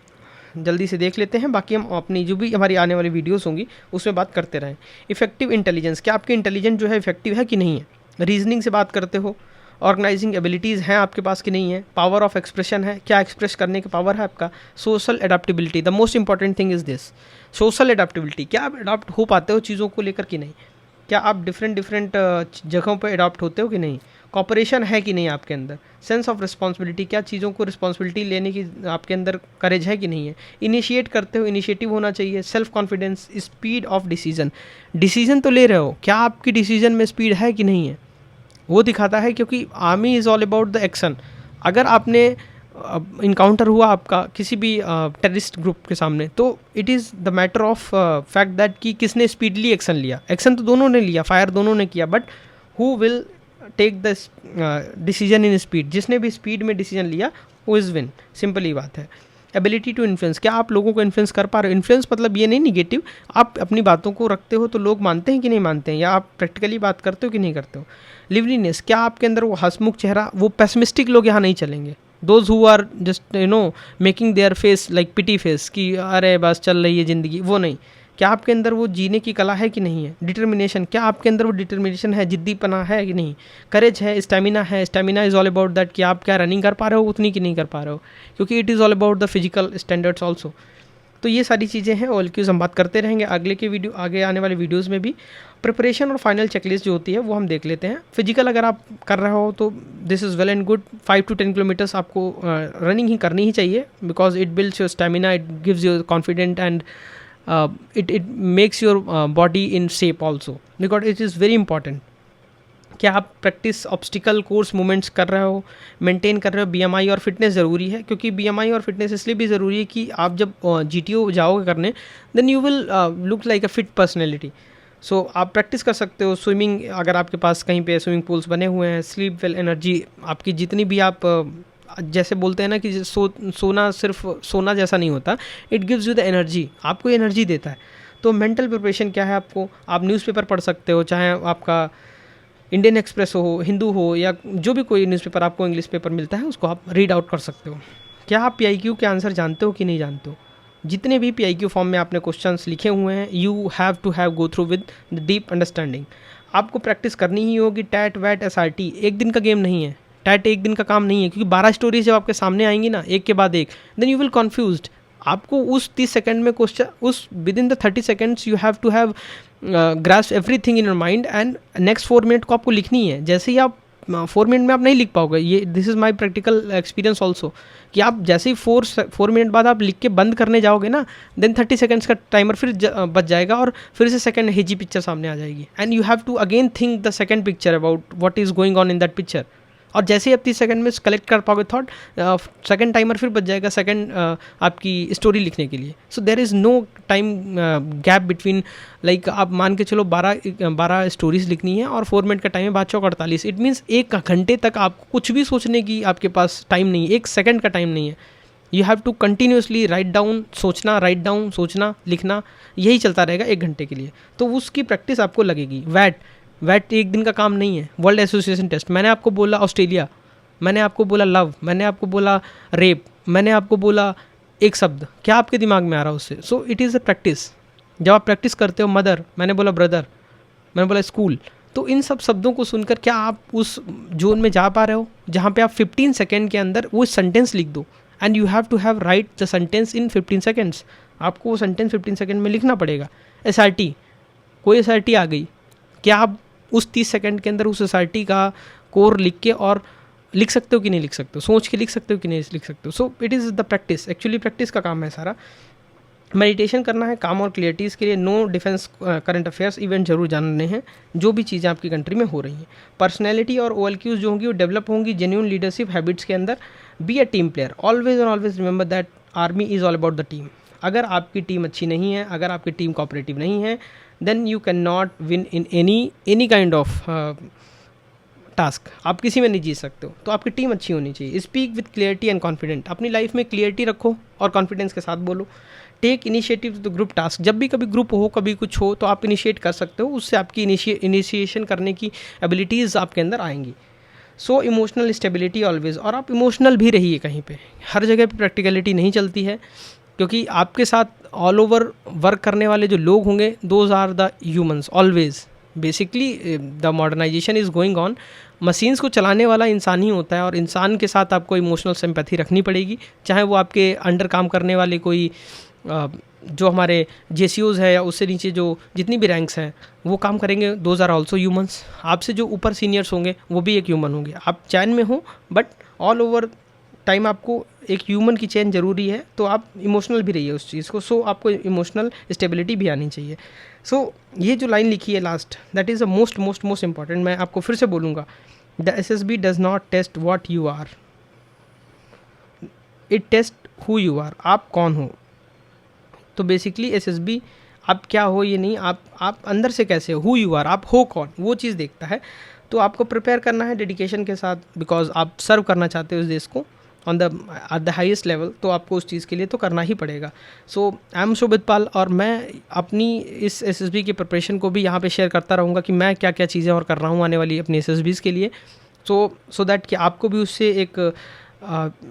जल्दी से देख लेते हैं, बाकी हम अपनी जो भी हमारी आने वाली वीडियोस होंगी उसमें बात करते रहें। इफेक्टिव इंटेलिजेंस, क्या आपकी इंटेलिजेंस जो है इफेक्टिव है कि नहीं है। रीजनिंग से बात करते हो, ऑर्गेनाइजिंग एबिलिटीज़ हैं आपके पास कि नहीं है, पावर ऑफ एक्सप्रेशन है, क्या एक्सप्रेस करने का पावर है आपका। Social adaptability, the most important thing is this, social adaptability, क्या आप अडॉप्ट हो पाते हो चीज़ों को लेकर कि नहीं, क्या आप डिफरेंट जगहों पर अडॉप्ट होते हो कि नहीं, कॉपरेशन है कि नहीं आपके अंदर, सेंस ऑफ रिस्पॉन्सिबिलिटी, क्या चीज़ों को रिस्पॉन्सिबिलिटी लेने की आपके अंदर करेज है कि नहीं है, इनिशिएट करते हो, इनिशिएटिव होना चाहिए, self confidence, speed of decision, decision तो ले रहे हो, क्या आपकी डिसीजन में स्पीड है कि नहीं है, वो दिखाता है। क्योंकि army is all about the action. अगर आपने इनकाउंटर हुआ आपका किसी भी टेररिस्ट ग्रुप के सामने, तो it is the matter of fact that कि किसने स्पीडली एक्शन लिया। एक्शन तो दोनों ने लिया, फायर दोनों ने किया, but who will take the decision in speed, जिसने भी स्पीड में डिसीजन लिया वो इज़ विन, सिंपल ही बात है। एबिलिटी टू इन्फ्लुएंस, क्या आप लोगों को इन्फ्लुएंस कर पा रहे हो। इन्फ्लुएंस मतलब ये नहीं निगेटिव, आप अपनी बातों को रखते हो तो लोग मानते हैं कि नहीं मानते हैं, या आप प्रैक्टिकली बात करते हो कि नहीं करते हो। लिवलीनेस, क्या आपके अंदर वो हंसमुख चेहरा, वो पेसिमिस्टिक लोग यहाँ नहीं चलेंगे, those who are just making their face like pity face कि अरे बस चल रही है ज़िंदगी, वो नहीं। क्या आपके अंदर वो जीने की कला है कि नहीं है। डिटर्मिनेशन, क्या आपके अंदर वो डिटर्मिनेशन है, जिद्दीपना है कि नहीं। करेज है, स्टेमिना है, stamina is all about that कि आप क्या रनिंग कर पा रहे हो उतनी कि नहीं कर पा रहे हो, क्योंकि it is all about the physical standards also. तो ये सारी चीज़ें हैं, OLQs हम बात करते रहेंगे आगे आने वाले वीडियोज़ में भी। प्रिपरेशन और फाइनल चेकलिस्ट जो होती है वो हम देख लेते हैं। फिजिकल अगर आप कर रहे हो तो this is well and good, 5 to 10 kilometres आपको रनिंग ही करनी ही चाहिए, because it builds your stamina, it gives your confident and it makes your body in shape also, because it is very important क्या आप प्रैक्टिस ऑब्स्टिकल कोर्स मूवमेंट्स कर रहे हो, मेंटेन कर रहे हो। बीएमआई और फिटनेस ज़रूरी है, क्योंकि बीएमआई और फिटनेस इसलिए भी ज़रूरी है कि आप जब जीटीओ जाओगे करने, then you will look like a fit personality. So आप प्रैक्टिस कर सकते हो। स्विमिंग, अगर आपके पास कहीं पे स्विमिंग पूल्स बने हुए हैं, स्लीप वेल, एनर्जी आपकी जितनी भी आप जैसे बोलते हैं ना कि सोना सिर्फ सोना जैसा नहीं होता, it gives you the energy, आपको एनर्जी देता है। तो मेंटल प्रिपरेशन क्या है, आपको आप न्यूज़पेपर पढ़ सकते हो, चाहे आपका इंडियन एक्सप्रेस हो, हिंदू हो, या जो भी कोई न्यूज़पेपर आपको इंग्लिश पेपर मिलता है उसको आप रीड आउट कर सकते हो। क्या आप पीआईक्यू के आंसर जानते हो कि नहीं जानते हो? जितने भी पीआईक्यू फॉर्म में आपने क्वेश्चंस लिखे हुए हैं, you have to have go through with the deep understanding. आपको प्रैक्टिस करनी ही होगी। टैट वैट एसआरटी एक दिन का गेम नहीं है, टैट एक दिन का काम नहीं है, क्योंकि 12 स्टोरीज जब आपके सामने आएंगी ना एक के बाद एक, देन यू विल कन्फ्यूज्ड। आपको उस 30 सेकंड में क्वेश्चन, उस within the 30 seconds you have to have grasp everything in your mind, and next 4 minute को आपको लिखनी है। जैसे ही आप 4 मिनट में आप नहीं लिख पाओगे, ये this is my practical experience also, कि आप जैसे ही 4 मिनट बाद आप लिख के बंद करने जाओगे ना, देन 30 सेकंड्स का टाइमर फिर बच जाएगा और फिर से सेकंड हेजी पिक्चर सामने आ जाएगी, and you have to again think the second picture about what is going on in that picture. और जैसे ही आप 30 सेकंड में कलेक्ट कर पाओगे थॉट, सेकंड टाइमर फिर बच जाएगा सेकंड आपकी स्टोरी लिखने के लिए। So there is no time gap between, like आप मान के चलो 12 स्टोरीज लिखनी है और 4 मिनट का टाइम है, 5 इट मीन्स 1 घंटे तक आपको कुछ भी सोचने की आपके पास टाइम नहीं है, 1 सेकंड का टाइम नहीं है। You have to continuously write down, सोचना, राइट डाउन, सोचना, लिखना, यही चलता रहेगा 1 घंटे के लिए। तो उसकी प्रैक्टिस आपको लगेगी। वैट एक दिन का काम नहीं है। वर्ल्ड एसोसिएशन टेस्ट, मैंने आपको बोला ऑस्ट्रेलिया, मैंने आपको बोला लव, मैंने आपको बोला रेप, मैंने आपको बोला एक शब्द, क्या आपके दिमाग में आ रहा है उससे? सो इट इज़ अ प्रैक्टिस। जब आप प्रैक्टिस करते हो मदर, मैंने बोला ब्रदर, मैंने बोला स्कूल, तो इन सब शब्दों को सुनकर क्या आप उस जोन में जा पा रहे हो जहाँ पे आप 15 सेकेंड के अंदर वो सेंटेंस लिख दो, and you have to have write the sentence in 15 seconds. आपको वो सेंटेंस 15 सेकेंड में लिखना पड़ेगा। एसआरटी, कोई एसआरटी आ गई, क्या आप उस 30 सेकंड के अंदर उस एसआरटी का कोर लिख के और लिख सकते हो कि नहीं लिख सकते हो, सोच के लिख सकते हो कि नहीं लिख सकते हो? सो it is the practice, actually practice का काम है सारा। मेडिटेशन करना है काम और क्लियरिटीज़ के लिए। Know defence current affairs event जरूर जानने हैं, जो भी चीज़ें आपकी कंट्री में हो रही हैं। पर्सनैलिटी और OLQs जो होंगी वो डेवलप होंगी जेन्यून लीडरशिप हैबिट्स के अंदर। Be a team player, always and always remember that army is all about the team. अगर आपकी टीम अच्छी नहीं है, अगर आपकी टीम कोऑपरेटिव नहीं है, then you can not win in any kind of task. आप किसी में नहीं जीत सकते हो, तो आपकी टीम अच्छी होनी चाहिए। Speak with clarity and confident, अपनी लाइफ में क्लियरिटी रखो और कॉन्फिडेंस के साथ बोलो। Take initiative to group task, जब भी कभी ग्रुप हो, कभी कुछ हो, तो आप इनिशिएट कर सकते हो, उससे आपकी इनिशिएशन करने की एबिलिटीज़ आपके अंदर आएंगी। सो इमोशनल स्टेबिलिटी ऑलवेज, और आप इमोशनल भी रहिए। कहीं पे हर जगह पे प्रैक्टिकलिटी नहीं चलती है, क्योंकि आपके साथ ऑल ओवर वर्क करने वाले जो लोग होंगे, those are the humans always. Basically the modernisation is going on, machines को चलाने वाला इंसान ही होता है, और इंसान के साथ आपको इमोशनल सिंपैथी रखनी पड़ेगी। चाहे वो आपके अंडर काम करने वाले कोई जो हमारे JCOs है या उससे नीचे जो जितनी भी रैंक्स हैं वो काम करेंगे, दोज आर ऑल्सो ह्यूमंस। आपसे जो ऊपर सीनियर्स होंगे वो भी एक ह्यूमन होंगे। आप चैन में हो, बट ऑल ओवर टाइम आपको एक ह्यूमन की चैन ज़रूरी है, तो आप इमोशनल भी रहिए उस चीज़ को। सो आपको इमोशनल स्टेबिलिटी भी आनी चाहिए। सो ये जो लाइन लिखी है last, that is the most important. मैं आपको फिर से बोलूँगा, the SSB does not test what you are, it test who you are, आप कौन हो। तो बेसिकली SSB आप क्या हो ये नहीं, आप अंदर से कैसे हो, हु यू आर, आप हो कौन, वो चीज़ देखता है। तो आपको प्रिपेयर करना है डेडिकेशन के साथ, बिकॉज आप सर्व करना चाहते हो इस देश को एट द हाईएस्ट लेवल, तो आपको उस चीज़ के लिए तो करना ही पड़ेगा। सो आई एम शोभित पाल, और मैं अपनी इस SSB की प्रिपरेशन को भी यहाँ पे शेयर करता रहूँगा कि मैं क्या क्या चीज़ें और कर रहा हूँ आने वाली अपनी SSBs के लिए। सो दैट कि आपको भी उससे एक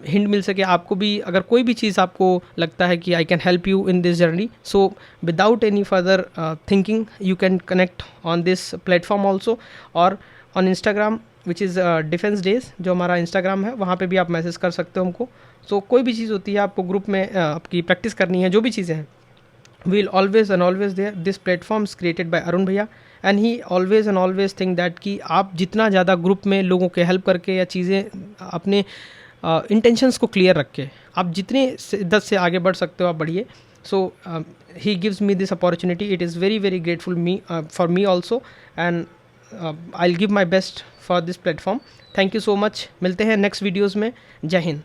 हिंट मिल सके। आपको भी अगर कोई भी चीज़ आपको लगता है कि I can help you in this journey, so without any further thinking you can connect on this platform also, और on Instagram which is defence days, जो हमारा इंस्टाग्राम है, वहाँ पे भी आप मैसेज कर सकते हो हमको। सो कोई भी चीज़ होती है, आपको ग्रुप में आपकी प्रैक्टिस करनी है, जो भी चीज़ें हैं, will always and always there. This platform is created by Arun भैया, and he always and always think that कि आप जितना ज़्यादा ग्रुप में लोगों के हेल्प करके या चीज़ें अपने इंटेंशंस को क्लियर रख के आप जितने 10 से आगे बढ़ सकते हो आप बढ़िए। So he gives me this opportunity, it is very very grateful me for me also, and I will give my best for this platform. Thank you so much, मिलते हैं नेक्स्ट वीडियोज़ में। जय हिंद।